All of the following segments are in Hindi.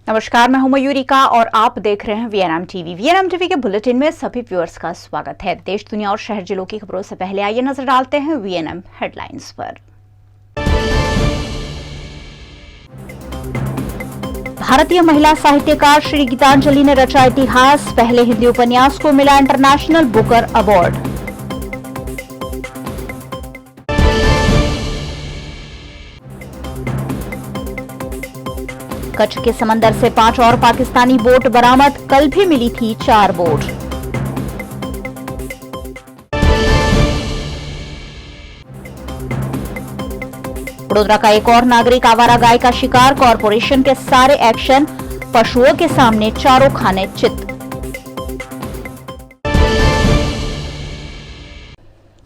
नमस्कार, मैं हूं मयूरिका और आप देख रहे हैं वीएनएम टीवी। वीएनएम टीवी के बुलेटिन में सभी व्यूअर्स का स्वागत है। देश, दुनिया और शहर जिलों की खबरों से पहले आइए नजर डालते हैं वीएनएम हेडलाइंस पर। भारतीय महिला साहित्यकार श्री गीतांजलि ने रचा इतिहास, पहले हिंदी उपन्यास को मिला इंटरनेशनल बुकर अवार्ड। कच्छ के समंदर से 5 और पाकिस्तानी बोट बरामद, कल भी मिली थी 4 बोट। वडोदरा का एक और नागरिक आवारा गाय का शिकार, कॉरपोरेशन के सारे एक्शन, पशुओं के सामने चारों खाने चित।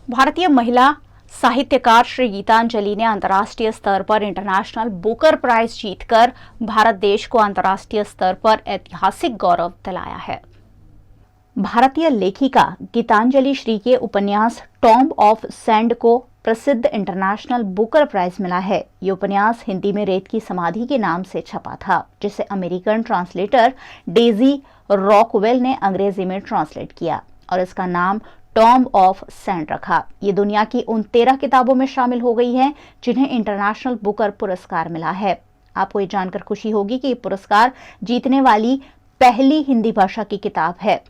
भारतीय महिला साहित्यकार श्री गीतांजलि ने अंतर्राष्ट्रीय स्तर पर इंटरनेशनल बुकर प्राइज जीतकर भारत देश को अंतर्राष्ट्रीय स्तर पर ऐतिहासिक गौरव दिलाया है। भारतीय लेखिका गीतांजलि श्री के उपन्यास टॉम्ब ऑफ सैंड को प्रसिद्ध इंटरनेशनल बुकर प्राइज मिला है। ये उपन्यास हिंदी में रेत की समाधि के नाम से छपा था, जिसे अमेरिकन ट्रांसलेटर डेजी रॉकवेल ने अंग्रेजी में ट्रांसलेट किया और इसका नाम टॉम्ब ऑफ सैंड रखा। ये दुनिया की उन 13 किताबों में शामिल हो गई है जिन्हें इंटरनेशनल बुकर पुरस्कार मिला है। आपको ये जानकर खुशी होगी कि ये पुरस्कार जीतने वाली पहली हिंदी भाषा की किताब है।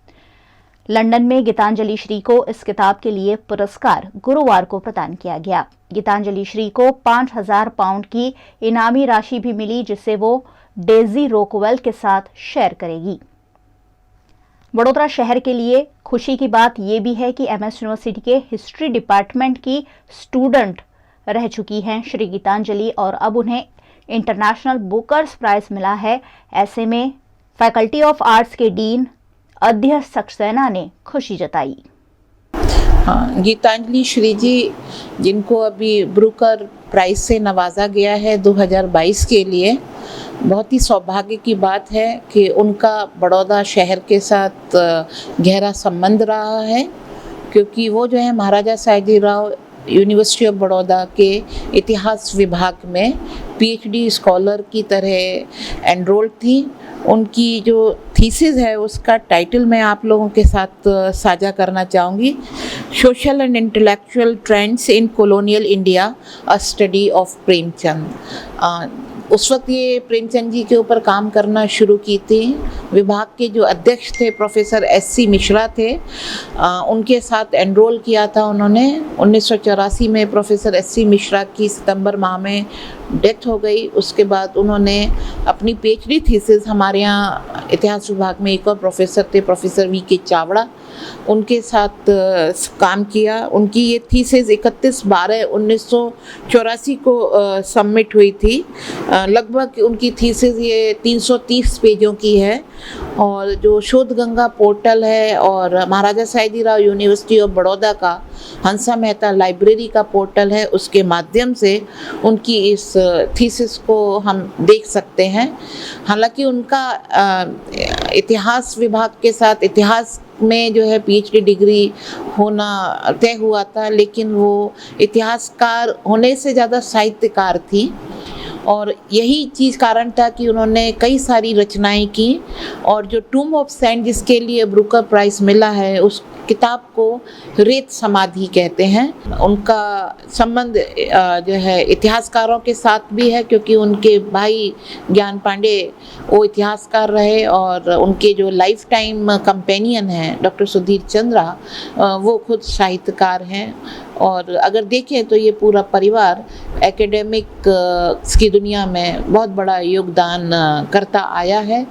लंदन में गीतांजलि श्री को इस किताब के लिए पुरस्कार गुरुवार को प्रदान किया गया। गीतांजलि श्री को 5,000 पाउंड की इनामी राशि भी मिली, जिसे वो डेजी रोकवेल के साथ शेयर करेगी। वडोदरा शहर के लिए खुशी की बात यह भी है कि एमएस यूनिवर्सिटी के हिस्ट्री डिपार्टमेंट की स्टूडेंट रह चुकी हैं श्री गीतांजलि और अब उन्हें इंटरनेशनल बुकर्स प्राइज मिला है। ऐसे में फैकल्टी ऑफ आर्ट्स के डीन अध्यक्ष सक्सेना ने खुशी जताई। गीतांजलि श्री जी, जिनको अभी ब्रुकर प्राइज से नवाजा गया है 2022 के लिए, बहुत ही सौभाग्य की बात है कि उनका बड़ौदा शहर के साथ गहरा संबंध रहा है, क्योंकि वो जो है महाराजा सयाजीराव यूनिवर्सिटी ऑफ बड़ौदा के इतिहास विभाग में पीएचडी स्कॉलर की तरह एनरोल्ड थी। उनकी जो थीसिस है उसका टाइटल मैं आप लोगों के साथ साझा करना चाहूँगी, social and intellectual trends in colonial India, a study of Premchand. उस वक्त ये प्रेमचंद जी के ऊपर काम करना शुरू की थी। विभाग के जो अध्यक्ष थे प्रोफेसर एससी मिश्रा थे, उनके साथ एनरोल किया था उन्होंने। 1984 में प्रोफेसर एससी मिश्रा की सितंबर माह में डेथ हो गई। उसके बाद उन्होंने अपनी पीएचडी थीसिस, हमारे यहाँ इतिहास विभाग में एक और प्रोफेसर थे प्रोफेसर वी.के. चावड़ा, उनके साथ काम किया। उनकी ये थीसिस 31/12/1984 को सबमिट हुई थी। लगभग उनकी थीसिस ये 330 पेजों की है और जो शोध गंगा पोर्टल है और महाराजा सयाजीराव यूनिवर्सिटी ऑफ बड़ौदा का हंसा मेहता लाइब्रेरी का पोर्टल है, उसके माध्यम से उनकी इस थीसिस को हम देख सकते हैं। हालांकि उनका इतिहास विभाग के साथ इतिहास में जो है पीएचडी डिग्री होना तय हुआ था, लेकिन वो इतिहासकार होने से ज़्यादा साहित्यकार थी और यही चीज़ कारण था कि उन्होंने कई सारी रचनाएं की। और जो टूम्ब ऑफ सैंड जिसके लिए ब्रुकर प्राइज़ मिला है, उस किताब को रेत समाधि कहते हैं। उनका संबंध जो है इतिहासकारों के साथ भी है, क्योंकि उनके भाई ज्ञान पांडे वो इतिहासकार रहे और उनके जो लाइफ टाइम कंपेनियन हैं डॉक्टर सुधीर चंद्रा, वो खुद साहित्यकार हैं। और अगर देखें तो ये पूरा परिवार एकेडमिक की दुनिया में बहुत बड़ा योगदान करता आया है,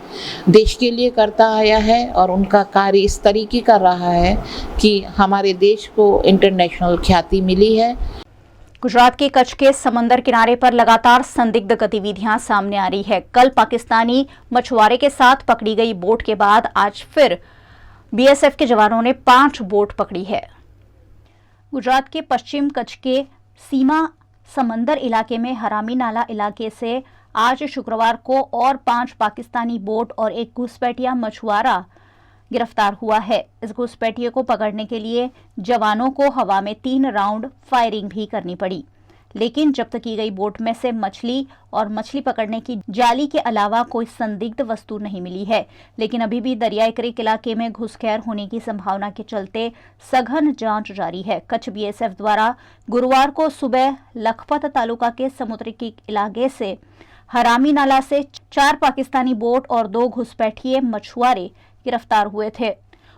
देश के लिए करता आया है और उनका कार्य इस तरीके का रहा है कि हमारे देश को इंटरनेशनल ख्याति मिली है। गुजरात के कच्छ के समंदर किनारे पर लगातार संदिग्ध गतिविधियां सामने आ रही है। कल पाकिस्तानी मछुआरे के साथ पकड़ी गई बोट के बाद आज फिर बीएसएफ के जवानों ने 5 बोट पकड़ी है। गुजरात के पश्चिम कच्छ के सीमा समंदर इलाके में हरामी नाला इलाके से आज शुक्रवार को और 5 पाकिस्तानी बोट और एक घुसपैठिया मछुआरा गिरफ्तार हुआ है। इस घुसपैठिए को पकड़ने के लिए जवानों को हवा में 3 राउंड फायरिंग भी करनी पड़ी, लेकिन जब्त की गई बोट में से मछली और मछली पकड़ने की जाली के अलावा कोई संदिग्ध वस्तु नहीं मिली है। लेकिन अभी भी दरियाई क्रीक इलाके में घुसखैर होने की संभावना के चलते सघन जांच जारी है। कच्छ बीएसएफ द्वारा गुरुवार को सुबह लखपत तालुका के समुद्री क्रीक इलाके से हरामी नाला से 4 पाकिस्तानी बोट और 2 घुसपैठिए मछुआरे गिरफ्तार हुए थे।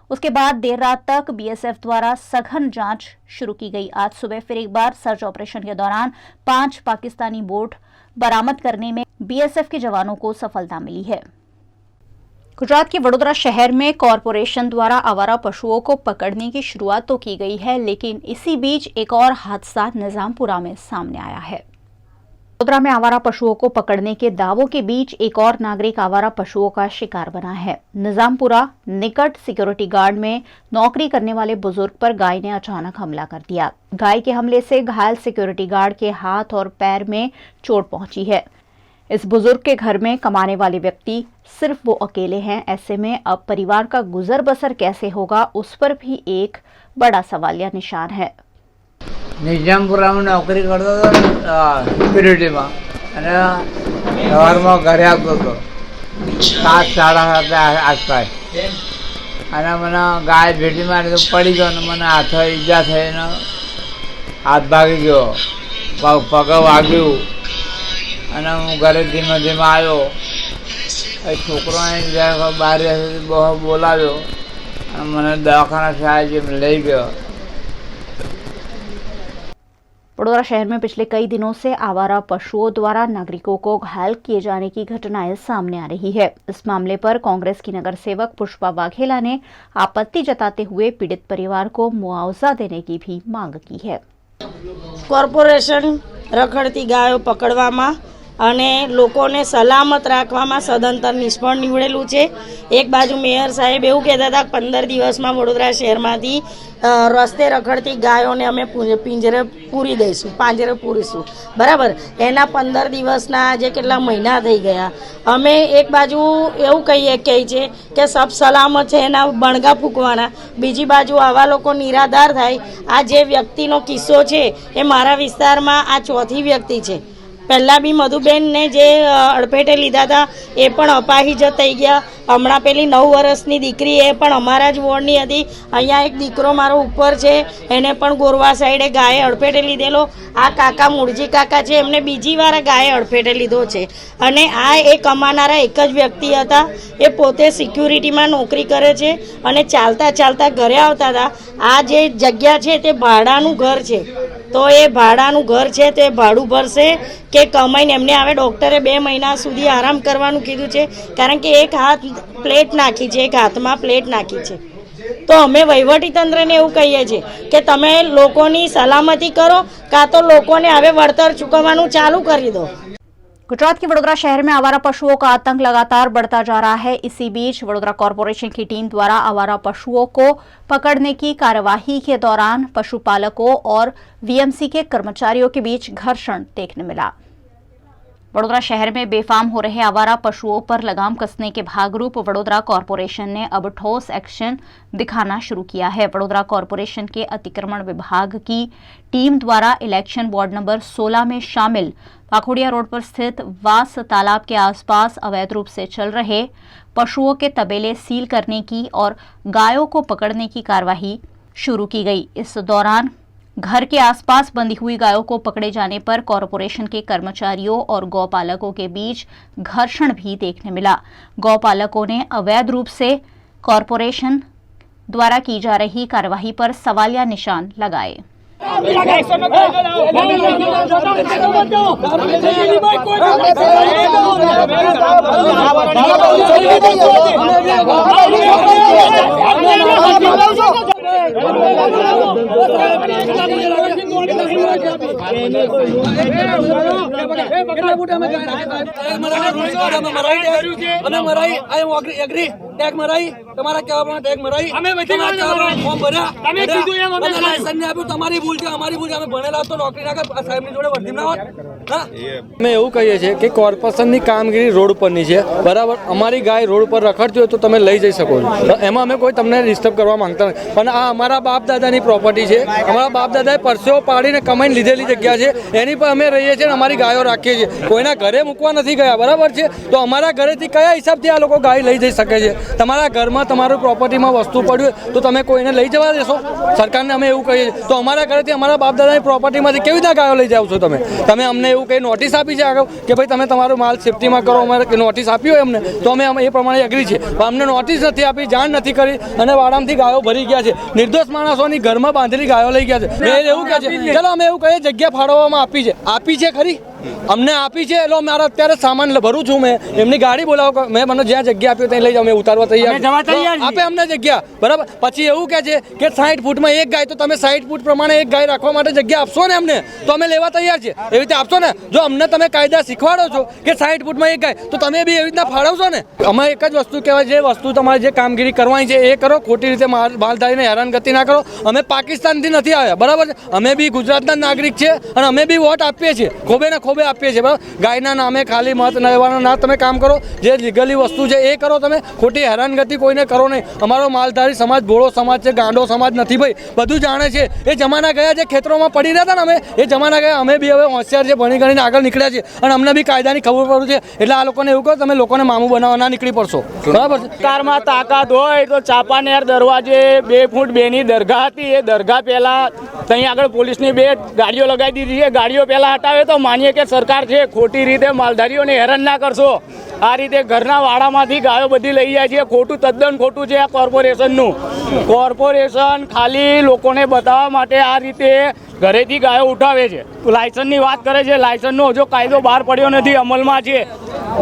उसके बाद देर रात तक बीएसएफ द्वारा सघन जांच शुरू की गई। आज सुबह फिर एक बार सर्च ऑपरेशन के दौरान 5 पाकिस्तानी बोट बरामद करने में बीएसएफ के जवानों को सफलता मिली है। गुजरात के वडोदरा शहर में कॉरपोरेशन द्वारा आवारा पशुओं को पकड़ने की शुरुआत तो की गई है, लेकिन इसी बीच एक और हादसा निजामपुरा में सामने आया है। वडोदरा में आवारा पशुओं को पकड़ने के दावों के बीच एक और नागरिक आवारा पशुओं का शिकार बना है। निजामपुरा निकट सिक्योरिटी गार्ड में नौकरी करने वाले बुजुर्ग पर गाय ने अचानक हमला कर दिया। गाय के हमले से घायल सिक्योरिटी गार्ड के हाथ और पैर में चोट पहुंची है। इस बुजुर्ग के घर में कमाने वाले व्यक्ति सिर्फ वो अकेले हैं। ऐसे में अब परिवार का गुजर बसर कैसे होगा, उस पर भी एक बड़ा सवालिया निशान है। निजामपुराમાં નોકરી કરતો હતો સિક્યુરિટીમાં અને સવારમાં ઘરે આવતો હતો 7 સાડા 7 આસપાસ અને મને ગાય ભેટી મારી તો પડી ગયો અને મને હાથે ઈજા થઈને હાથ ભાગી ગયો, પગ વાગ્યું અને હું ઘરે ધીમે ધીમે આવ્યો। એ છોકરોને બહાર બોલાવ્યો અને મને દવાખાના સાહેબ લઈ ગયો। वडोदरा शहर में पिछले कई दिनों से आवारा पशुओं द्वारा नागरिकों को घायल किए जाने की घटनाएं सामने आ रही है। इस मामले पर कांग्रेस की नगर सेवक पुष्पा वाघेला ने आपत्ति जताते हुए पीड़ित परिवार को मुआवजा देने की भी मांग की है। कॉर्पोरेशन रखड़ती गायों पकड़वामां અને લોકોને સલામત રાખવામાં સદંતર નિષ્ફળ નીવડેલું છે। એક બાજુ મેયર સાહેબ એવું કહેતા હતા કે 15 દિવસમાં વડોદરા શહેરમાંથી રસ્તે રખડતી ગાયોને અમે પાંજરે પૂરીશું, બરાબર। એના 15 દિવસના આજે કેટલા મહિના થઈ ગયા। અમે એક બાજુ એવું કહે છે કે સબ સલામત છે, એના બણગા ફૂંકવાના, બીજી બાજુ આવા લોકો નિરાધાર થાય। આ જે વ્યક્તિનો કિસ્સો છે એ મારા વિસ્તારમાં આ ચોથી વ્યક્તિ છે। पहला भी मधुबेन ने जे अड़फेटे लीधा था ए पण अपाहिज थई गया। हमणां पेली 9 वर्षनी दीकरी ए पण अमारा ज वोर्डनी हती। अहींया एक दीकरो मारो उपर छे, एने पण गोरवा साइडे गाये अड़फेटे लीधेलो। आ काका मूळजी काका छे, एमने बीजी वार गाये अड़फेटे लीधो छे। अने आ एक कमानारा एक ज व्यक्ति हता। ए पोते सिक्युरिटीमां नौकरी करे छे अने चालता चालता घरे आवता हता। आ जे जग्या छे ते भाडानुं घर छे, तो ए भाडानुं घर छे तो ए भाडું भरशे के कमाईने एमने हवे डॉक्टरे 2 महीना सुधी आराम करवानुं कीधुं छे, कारण के एक हाथ प्लेट नाखी छे, एक हाथमां प्लेट नाखी छे। तो अमे वहीवटी तंत्रने एवुं कहीए छे के तमे लोकोनी सलामती करो, कां तो लोकोने हवे वळतर चूकववानुं चालू करी दो। गुजरात के वडोदरा शहर में आवारा पशुओं का आतंक लगातार बढ़ता जा रहा है। इसी बीच वडोदरा कॉरपोरेशन की टीम द्वारा आवारा पशुओं को पकड़ने की कार्यवाही के दौरान पशुपालकों और वीएमसी के कर्मचारियों के बीच घर्षण देखने मिला। वडोदरा शहर में बेफाम हो रहे आवारा पशुओं पर लगाम कसने के भागरूप वडोदरा कॉरपोरेशन ने अब ठोस एक्शन दिखाना शुरू किया है। वडोदरा कॉरपोरेशन के अतिक्रमण विभाग की टीम द्वारा इलेक्शन वार्ड नंबर 16 में शामिल पाखोड़िया रोड पर स्थित वास तालाब के आसपास अवैध रूप से चल रहे पशुओं के तबेले सील करने की और गायों को पकड़ने की कार्यवाही शुरू की गई। इस दौरान घर के आसपास बंधी हुई गायों को पकड़े जाने पर कॉरपोरेशन के कर्मचारियों और गौपालकों के बीच घर्षण भी देखने मिला। गौपालकों ने अवैध रूप से कॉरपोरेशन द्वारा की जा रही कार्यवाही पर सवालिया निशान लगाए। मराई आई एम एग्री ટેગ મરાઈ, તમારા કહેવા પ્રમાણે ટેગ મરાઈ, તમારા કહેવા પ્રમાણે ફોર્મ ભર્યા, તમે કીધું એમ અમે લાયસન્સ ને આપ્યું, તમારી ભૂલ છે, અમારી ભૂલ છે, અમે ભણેલા તો નોકરી ના કરે, સાહેબની જોડે વર્ધી ના હોત. હા, અમે એવું કહીએ છીએ કે કોર્પોરેશનની કામગીરી રોડ પરની છે, બરાબર. અમારી ગાય રોડ પર રખડતી હોય તો તમે લઈ જઈ શકો છો, એમાં અમે કોઈ તમને ડિસ્ટર્બ કરવા માંગતા નથી. પણ આ અમારા બાપ દાદાની પ્રોપર્ટી છે, અમારા બાપ દાદાએ પરસેવો પાડીને કમાઈને લીધેલી જગ્યા છે, એની પર અમે રહીએ છીએ અને અમારી ગાયો રાખીએ છીએ. કોઈના ઘરે મૂકવા નથી ગયા, બરાબર છે. તો અમારા ઘરેથી કયા હિસાબથી આ લોકો ગાય લઈ જઈ શકે છે? તમારા ઘરમાં તમારું પ્રોપર્ટીમાં વસ્તુ પડ્યું તો તમે કોઈને લઈ જવા દેશો? સરકારને અમે એવું કહીએ છીએ. તો અમારા ઘરેથી અમારા બાપ દાદાની પ્રોપર્ટીમાંથી કેવી રીતે ગાયો લઈ જાઓ છો તમે? તમે અમને એવું કંઈ નોટિસ આપી છે આગળ કે ભાઈ તમે તમારો માલ સેફટીમાં કરો, અમારે નોટિસ આપી હોય અમને તો અમે એ પ્રમાણે એગ્રી છે. પણ અમને નોટિસ નથી આપી, જાણ નથી કરી અને વાડામાંથી ગાયો ભરી ગયા છે. નિર્દોષ માણસોની ઘરમાં બાંધેલી ગાયો લઈ ગયા છે. એ એવું કહે છે ચલો અમે એવું કહીએ જગ્યા ફાળવવામાં આપી છે ખરી? અમને આપી છે એટલે મારા અત્યારે સામાન ભરું છું, મેં એમની ગાડી બોલાવો, મેં મને જ્યાં જગ્યા આપી ત્યાં લઈ જાઓ, મેં ઉતારવા તૈયાર આપે અમને જગ્યા, બરાબર. પછી એવું કહે છે કે 60 ફૂટમાં એક ગાય, તો તમે 60 ફૂટ પ્રમાણે એક ગાય રાખવા માટે જગ્યા આપશો ને અમને, તો અમે લેવા તૈયાર છે. એવી રીતે આપશો ને? જો અમને તમે કાયદા શીખવાડો છો કે 60 ફૂટમાં એક ગાય, તો તમે બી એવી રીતના ફાળવશો ને? અમે એક જ વસ્તુ કહેવાય, જે વસ્તુ તમારે જે કામગીરી કરવાની છે એ કરો, ખોટી રીતે માલધારીને હેરાનગતિ ના કરો. અમે પાકિસ્તાનથી નથી આવ્યા, બરાબર છે. અમે બી ગુજરાતના નાગરિક છે અને અમે બી વોટ આપીએ છીએ, ખોબે ને ખોબે આપીએ છીએ, બરાબર. ગાયના નામે ખાલી મત લેવાના ના, તમે કામ કરો, જે લીગલી વસ્તુ છે એ કરો. તમે ખોટી હેરાનગતિ કોઈને કરો નહીં. અમારો માલધારી સમાજ ભોળો સમાજ છે, ગાંડો સમાજ નથી ભાઈ, બધું જાણે છે. એ જમાના ગયા જે ખેતરોમાં પડી રહ્યા હતા ને, અમે એ જમાના ગયા. અમે બી હવે હોશિયાર છે, ભણી ગણીને આગળ નીકળ્યા છે અને અમને બી કાયદાની ખબર પડે છે. એટલે આ લોકોને એવું કહો, તમે લોકોને મામું બનાવવા ના નીકળી પડશો, બરાબર છે. કારમાં તાકાત હોય તો ચાપાનેર દરવાજે 2 ફૂટ 2 ની દરગાહ હતી, એ દરગાહ પહેલા ત્યાં આગળ પોલીસની 2 ગાડીઓ લગાવી દીધી છે. ગાડીઓ પહેલા હટાવે તો માનીએ કે સરકાર છે. ખોટી રીતે માલધારીઓને હેરાન ના કરશો. આ રીતે ઘરના વાડામાંથી ગાયો બધી લઈ જાય છે, ખોટું, તદ્દન ખોટું છે આ કોર્પોરેશનનું. કોર્પોરેશન ખાલી લોકોને બતાવવા માટે આ રીતે ઘરેથી ગાયો ઉઠાવે છે. લાયસન્સની વાત કરે છે, લાયસન્સનો હજુ કાયદો બહાર પડ્યો નથી, અમલમાં છે,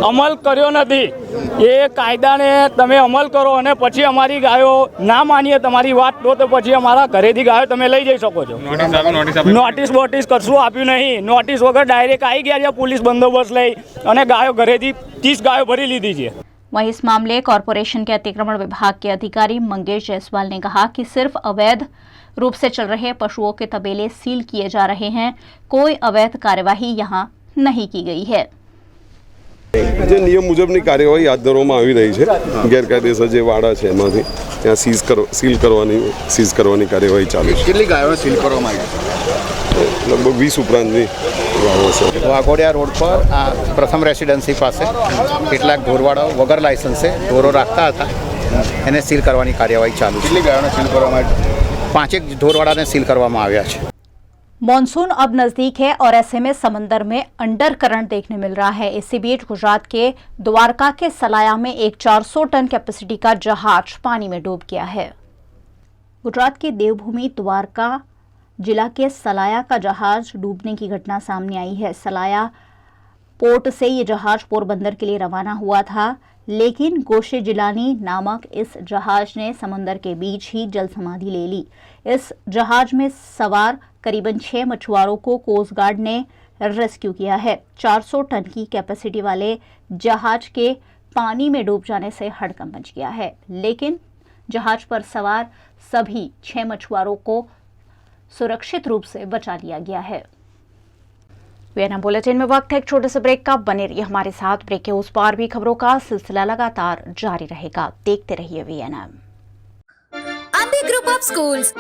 અમલ કર્યો નથી. એ કાયદાને તમે અમલ કરો અને પછી અમારી ગાયો ના માનીએ તમારી વાત તો પછી અમારા ઘરેથી ગાયો તમે લઈ જઈ શકો છો. નોટિસ બોટિસ કશું આપ્યું નહીં. નોટિસ વગર ડાયરેક્ટ આવી ગયા છે पुलिस बंदोबस्त લઈ અને ગાયો ઘરેથી 30 गायों भरी ली दीजिए। वहीं इस मामले कॉरपोरेशन के अतिक्रमण विभाग के अधिकारी मंगेश जायसवाल ने कहा कि सिर्फ अवैध रूप से चल रहे पशुओं के तबेले सील किए जा रहे हैं, कोई अवैध कार्यवाही यहाँ नहीं की गई है। જે નિયમ મુજબની કાર્યવાહી હાથ ધરવામાં આવી રહી છે, ગેરકાયદેસર જે વાડા છે એમાંથી ત્યાં સીલ કરવાની કાર્યવાહી ચાલુ છે. કેટલી ગાયો સીલ કરવામાં આવી છે? લગભગ 20 ઉપરાંતની વાવો છે. વાઘોડિયા રોડ પર આ પ્રથમ રેસિડેન્સી પાસે કેટલાક ઢોરવાડાઓ વગર લાયસન્સે ઢોરો રાખતા હતા, એને સીલ કરવાની કાર્યવાહી ચાલુ છે. કેટલી ગાયોને સીલ કરવામાં આવી? 5 ઢોરવાડાને સીલ કરવામાં આવ્યા છે. मॉनसून अब नजदीक है और ऐसे में समंदर में अंडर करंट देखने मिल रहा है। इसी बीच गुजरात के द्वारका के सलाया में एक 400 टन कैपेसिटी का जहाज पानी में डूब गया है। गुजरात के देवभूमि द्वारका जिला के सलाया का जहाज डूबने की घटना सामने आई है। सलाया पोर्ट से ये जहाज पोरबंदर के लिए रवाना हुआ था, लेकिन गोशे जिलानी नामक इस जहाज ने समंदर के बीच ही जल समाधि ले ली। इस जहाज में सवार करीबन 6 मछुआरों को कोस्ट गार्ड ने रेस्क्यू किया है। 400 टन की कैपेसिटी वाले जहाज के पानी में डूब जाने से हड़कंप मच गया है, लेकिन जहाज पर सवार सभी 6 मछुआरों को सुरक्षित रूप से बचा लिया गया है। वीएनएम बुलेटिन में वक्त है एक छोटे से ब्रेक का। बने रहिए हमारे साथ। ब्रेक के उस पार भी खबरों का सिलसिला लगातार जारी रहेगा। देखते रहिए VNM. Ambe group of schools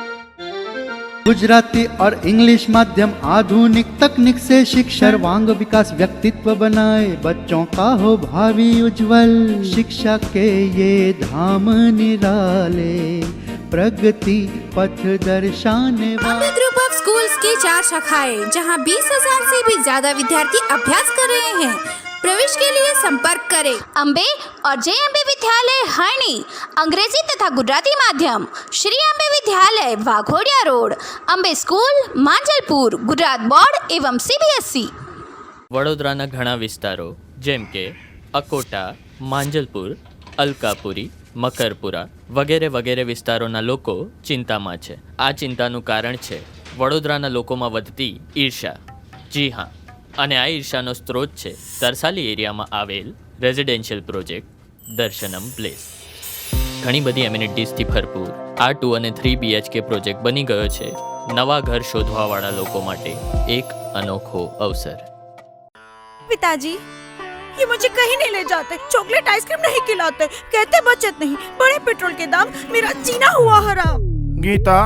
Gujarati और इंग्लिश माध्यम आधुनिक तकनीक से शिक्षा सर्वांग विकास व्यक्तित्व बनाए, बच्चों का हो भावी उज्जवल। शिक्षा के ये धाम निराले, प्रगति पथ दर्शाने अंबे ग्रुप ऑफ स्कूल्स की 4 शाखाएं, जहां 20,000 से भी ज्यादा विद्यार्थी अभ्यास कर रहे हैं। प्रवेश के लिए संपर्क करें अंबे और जे अंबे विद्यालय हरणी, अंग्रेजी तथा गुजराती माध्यम, श्री अंबे विद्यालय Waghodia road, Ambe school Manjalpur, Gujarat board एवं सीबीएसई। વડોદરાના ઘણા વિસ્તારો જેમ કે અકોટા, માંજલપુર, અલકાપુરી, મકરપુરા વગેરે વગેરે વિસ્તારોના લોકો ચિંતામાં છે. આ ચિંતાનું કારણ છે વડોદરાના લોકોમાં વધતી ઈર્ષા. જી હા, અને આ ઈર્ષાનો સ્ત્રોત છે તરસાલી એરિયામાં આવેલ રેઝિડેન્શિયલ પ્રોજેક્ટ દર્શનમ પ્લેસ. ઘણી બધી એમિનિટીઝથી ભરપૂર આ 2 અને 3 BHK પ્રોજેક્ટ બની ગયો છે નવા ઘર શોધવાવાળા લોકો માટે એક અનોખો અવસર। पिताजी ये मुझे कहीं नहीं ले जाते, चॉकलेट आइसक्रीम नहीं खिलाते, कहते बचत नहीं, बढ़े पेट्रोल के दाम, मेरा जीना हुआ हराम। गीता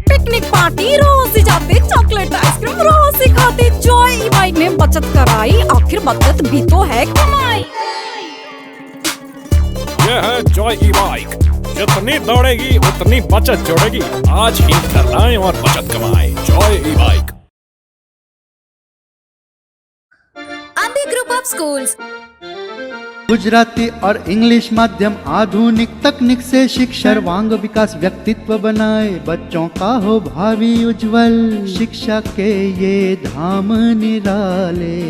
पिकनिक पार्टी रोज ही जाते, चॉकलेट आइसक्रीम रोज ही खाते, जॉय ई बाइक ने बचत कराई, आखिर बचत भी तो है कमाई। ये है जॉय ई बाइक, जितनी दौड़ेगी उतनी बचत जोड़ेगी। आज ही घर लाएं और बचत कमाएं। Joy E bike. Ambe group of schools Gujarati और इंग्लिश माध्यम आधुनिक तकनीक से शिक्षा सर्वांग विकास व्यक्तित्व बनाए बच्चों का हो भावी उज्जवल। शिक्षा के ये धाम निराले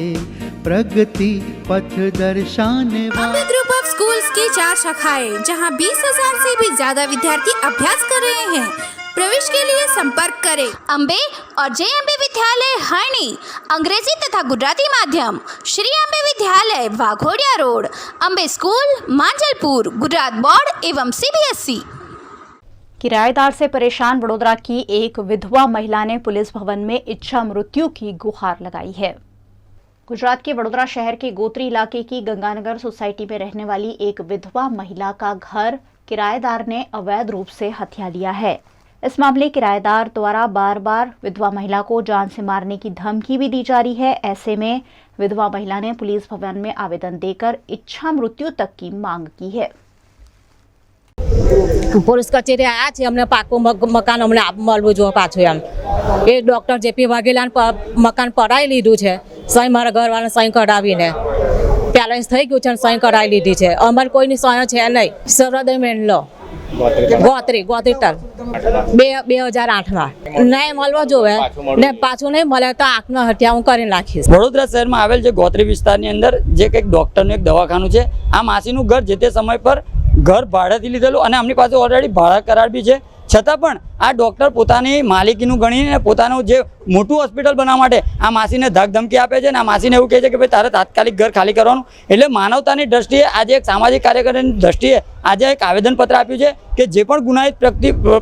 प्रगति पथ दर्शाने अम्बे ग्रुप ऑफ स्कूल्स की 4 शाखाएं जहां 20,000 से भी ज्यादा विद्यार्थी अभ्यास कर रहे हैं। प्रवेश के लिए संपर्क करें अम्बे और JMB विद्यालय हरणी, अंग्रेजी तथा गुजराती माध्यम, श्री अम्बे विद्यालय Waghodia road, Ambe school Manjalpur, Gujarat board एवं CBSE। किराएदार से परेशान वडोदरा की एक विधवा महिला ने पुलिस भवन में इच्छा मृत्यु की गुहार लगाई है। गुजरात के वडोदरा शहर के गोत्री इलाके की गंगानगर सोसाइटी में रहने वाली एक विधवा महिला का घर किराएदार ने अवैध रूप से हथिया लिया है। इस मामले किराएदार द्वारा बार बार विधवा महिला को जान से मारने की धमकी भी दी जा रही है। ऐसे में विधवा महिला ने पुलिस भवन में आवेदन देकर इच्छा मृत्यु तक की मांग की है। પોલીસ કચેરી આવ્યા છે, અમને પાકું મકાન અમને મળવું જોઈએ પાછું એમ। એ ડૉક્ટર JP વાઘેલાને મકાન પડાવી લીધું છે, સહી મારા ઘરવાળાને સહી કઢાવીને બેલેન્સ થઈ ગયું છે, સહી કઢાવી લીધી છે। અમારે કોઈની સહી છે નહીં। સરહદ મેળલો ગોત્રીતર 2008માં ન્યાય મળવો જોઈએ ને પાછું નહીં મળે તો આંખનો હત્યા હું કરી નાખીશ। વડોદરા શહેરમાં આવેલ જે ગોત્રી વિસ્તારની અંદર જે કંઈક ડૉક્ટરનું એક દવાખાનું છે, આ માસીનું ઘર જે તે સમય પર ઘર ભાડેથી લીધેલું અને આમની પાસે ઓલરેડી ભાડા કરાર બી છે, છતાં પણ આ ડૉક્ટર પોતાની માલિકીનું ગણીને પોતાનું જે મોટું હોસ્પિટલ બનાવવા માટે આ માસીને ધમકી આપે છે અને આ માસીને એવું કહે છે કે ભાઈ તારે તાત્કાલિક ઘર ખાલી કરવાનું। એટલે માનવતાની દ્રષ્ટિએ આજે એક સામાજિક કાર્યકરની દ્રષ્ટિએ આજે એક આવેદનપત્ર આપ્યું છે કે જે પણ ગુનાહિત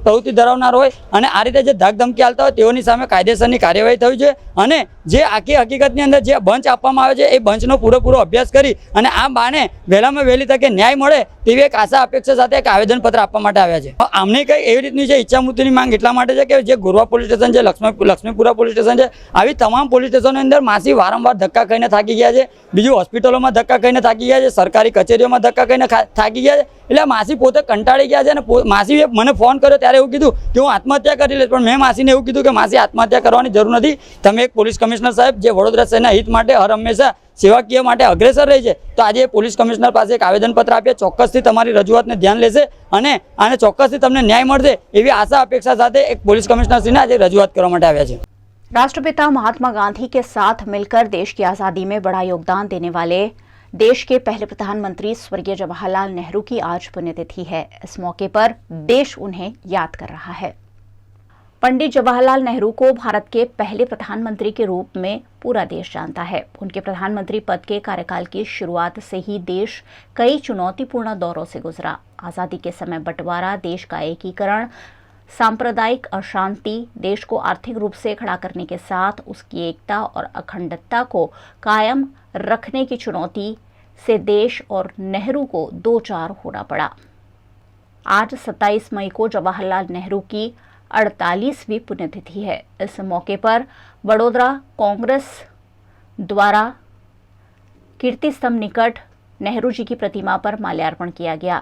પ્રવૃત્તિ ધરાવનાર હોય અને આ રીતે જે ધમકી આપતા હોય તેઓની સામે કાયદેસરની કાર્યવાહી થવી જોઈએ અને જે આખી હકીકતની અંદર જે બંચ આપવામાં આવે છે એ બંચનો પૂરેપૂરો અભ્યાસ કરી અને આ બાને વહેલામાં વહેલી તકે ન્યાય મળે તેવી એક આશા અપેક્ષા સાથે એક આવેદનપત્ર આપવા માટે આવ્યા છે। આમને કંઈ એવી રીતની છે ઈચ્છા મૃત્યુની માંગ એટલા માટે છે કે જે ગોરવા પોલીસ સ્ટેશન છે, લક્ષ્મીપુરા પોલીસ સ્ટેશન છે, આવી તમામ પોલીસ સ્ટેશનની અંદર માસી વારંવાર ધક્કા ખાઈને થાકી ગયા છે। બીજું હોસ્પિટલોમાં ધક્કા ખાઈને થાકી ગયા છે, સરકારી કચેરીઓમાં ધક્કા ખાઈને થાકી ગયા છે। એટલે માસી પોતે કંટાળી ગયા છે અને માસીએ મને ફોન કર્યો ત્યારે એવું કીધું કે હું આત્મહત્યા કરી લઈશ, પણ મેં માસીને એવું કીધું કે માસી આત્મહત્યા કરવાની જરૂર નથી। તમે એક પોલીસ કમિશનર સાહેબ જે વડોદરા શહેરના હિત માટે હર હંમેશા સેવાકીય માટે અગ્રેસર રહી છે, તો આજે પોલીસ કમિશનર પાસે એક આવેદનપત્ર આપીએ, ચોક્કસથી તમારી રજૂઆતને ધ્યાન લેશે અને આને ચોક્કસથી તમને ન્યાય મળશે એવી આશા અपेक्षा સાથે એક પોલીસ कमिश्नर આજે रजूआत કરવા માટે આવ્યા છે। राष्ट्रपिता महात्मा गांधी के साथ मिलकर देश की आज़ादी में बड़ा योगदान देने वाले देश के पहले प्रधानमंत्री स्वर्गीय जवाहरलाल नेहरू की आज पुण्यतिथि है। इस मौके पर देश उन्हें याद कर रहा है। पंडित जवाहरलाल नेहरू को भारत के पहले प्रधानमंत्री के रूप में पूरा देश जानता है। उनके प्रधानमंत्री पद के कार्यकाल की शुरुआत से ही देश कई चुनौतीपूर्ण दौरों से गुजरा। आज़ादी के समय बंटवारा, देश का एकीकरण, सांप्रदायिक अशांति, देश को आर्थिक रूप से खड़ा करने के साथ उसकी एकता और अखंडता को कायम रखने की चुनौती से देश और नेहरू को दो चार होना पड़ा। आज 27 मई को जवाहरलाल नेहरू की 48वीं पुण्यतिथि है। इस मौके पर वडोदरा कांग्रेस द्वारा कीर्ति स्तंभ निकट नेहरू जी की प्रतिमा पर माल्यार्पण किया गया।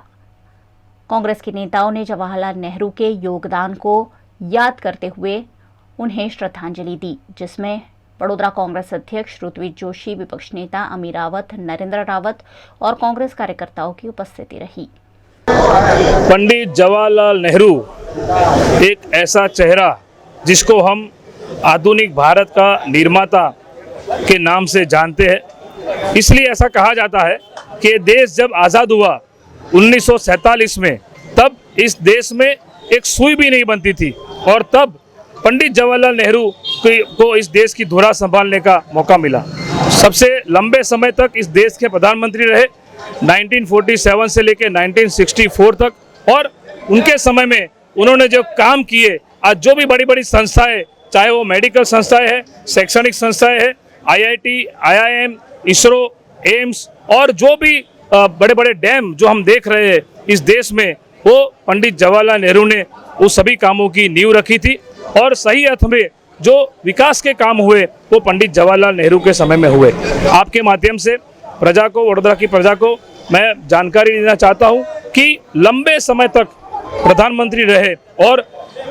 कांग्रेस के नेताओं ने जवाहरलाल नेहरू के योगदान को याद करते हुए उन्हें श्रद्धांजलि दी, जिसमें वडोदरा कांग्रेस अध्यक्ष ऋत्विज जोशी, विपक्ष नेता अमी रावत, नरेंद्र रावत और कांग्रेस कार्यकर्ताओं की उपस्थिति रही। पंडित जवाहरलाल नेहरू एक ऐसा चेहरा जिसको हम आधुनिक भारत का निर्माता के नाम से जानते हैं। इसलिए ऐसा कहा जाता है कि देश जब आज़ाद हुआ 1947 में, तब इस देश में एक सुई भी नहीं बनती थी और तब पंडित जवाहरलाल नेहरू को इस देश की धुरा संभालने का मौका मिला। सबसे लंबे समय तक इस देश के प्रधानमंत्री रहे, 1947 से लेकर 1964 तक, और उनके समय में उन्होंने जो काम किए, आज जो भी बड़ी बड़ी संस्थाएं, चाहे वो मेडिकल संस्थाएं हैं, शैक्षणिक संस्थाएं हैं, IIT, IIM, इसरो, एम्स और जो भी बड़े बड़े डैम जो हम देख रहे हैं इस देश में, वो पंडित जवाहरलाल नेहरू ने उस सभी कामों की नींव रखी थी। और सही अर्थ में जो विकास के काम हुए वो पंडित जवाहरलाल नेहरू के समय में हुए। आपके माध्यम से प्रजा को, वडोदरा की प्रजा को मैं जानकारी देना चाहता हूँ कि लंबे समय तक प्रधानमंत्री रहे और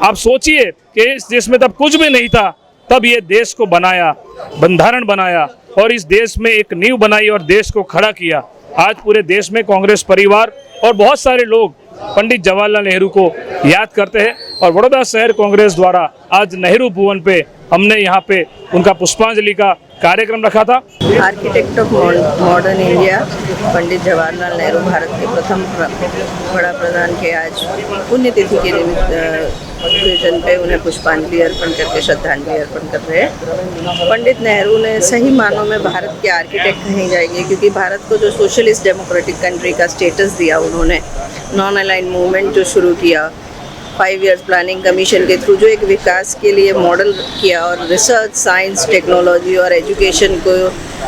आप सोचिए कि इस देश में तब कुछ भी नहीं था, तब ये देश को बनाया, बंधारण बनाया और इस देश में एक नींव बनाई और देश को खड़ा किया। आज पूरे देश में कांग्रेस परिवार और बहुत सारे लोग पंडित जवाहरलाल नेहरू को याद करते हैं और वडोदरा शहर कांग्रेस द्वारा आज नेहरू भवन पे हमने यहाँ पे उनका पुष्पांजलि का कार्यक्रम रखा था। Architect of modern India Pandit Jawaharlal Nehru Bharat के प्रथम बड़ा प्रधान के आज पुण्यतिथि के निमित्त ओकेजन पे उन्हें पुष्पांजलि अर्पण करके श्रद्धांजलि अर्पण कर रहे हैं। पंडित नेहरू ने सही मानों में भारत के आर्किटेक्ट कहे जाएंगे, क्योंकि भारत को जो सोशलिस्ट डेमोक्रेटिक कंट्री का स्टेटस दिया उन्होंने, नॉन अलाइन मूवमेंट जो शुरू किया, 5 इयर्स प्लानिंग कमीशन के थ्रू जो एक विकास के लिए मॉडल किया और रिसर्च, साइंस, टेक्नोलॉजी और एजुकेशन को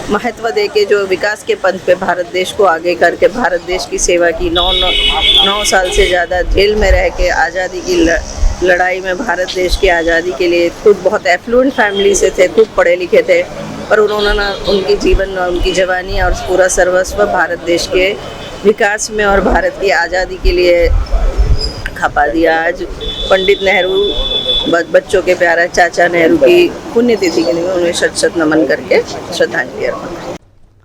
महत्व देके जो विकास के पंथ पे भारत देश को आगे करके भारत देश की सेवा की, 9 साल से ज़्यादा जेल में रह के आज़ादी की लड़ाई में भारत देश की आज़ादी के लिए, खुद बहुत एफ्लुएंट फैमिली से थे, खुद पढ़े लिखे थे, पर उन्होंने उनकी जीवन और उनकी जवानी और पूरा सर्वस्व भारत देश के विकास में और भारत की आज़ादी के लिए खपा दिया। आज पंडित नेहरू बच्चों के प्यारा चाचा नेहरू की पुण्यतिथि के लिए उन्हें शत नमन करके श्रद्धांजलि अर्पण।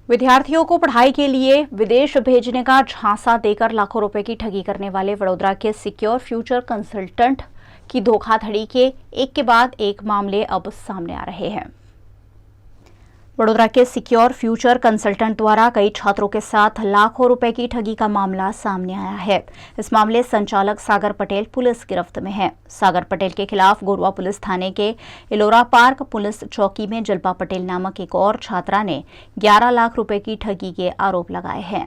विद्यार्थियों को पढ़ाई के लिए विदेश भेजने का झांसा देकर लाखों रुपए की ठगी करने वाले वडोदरा के सिक्योर फ्यूचर कंसल्टेंट की धोखाधड़ी के एक के बाद एक मामले अब सामने आ रहे हैं। वडोदरा के सिक्योर फ्यूचर कंसल्टेंट द्वारा कई छात्रों के साथ लाखों रुपए की ठगी का मामला सामने आया है। इस मामले संचालक सागर पटेल पुलिस गिरफ्त में है। सागर पटेल के खिलाफ गोरवा पुलिस थाने के इलोरा पार्क पुलिस चौकी में जल्पा पटेल नामक एक और छात्रा ने 11 लाख रुपए की ठगी के आरोप लगाए हैं।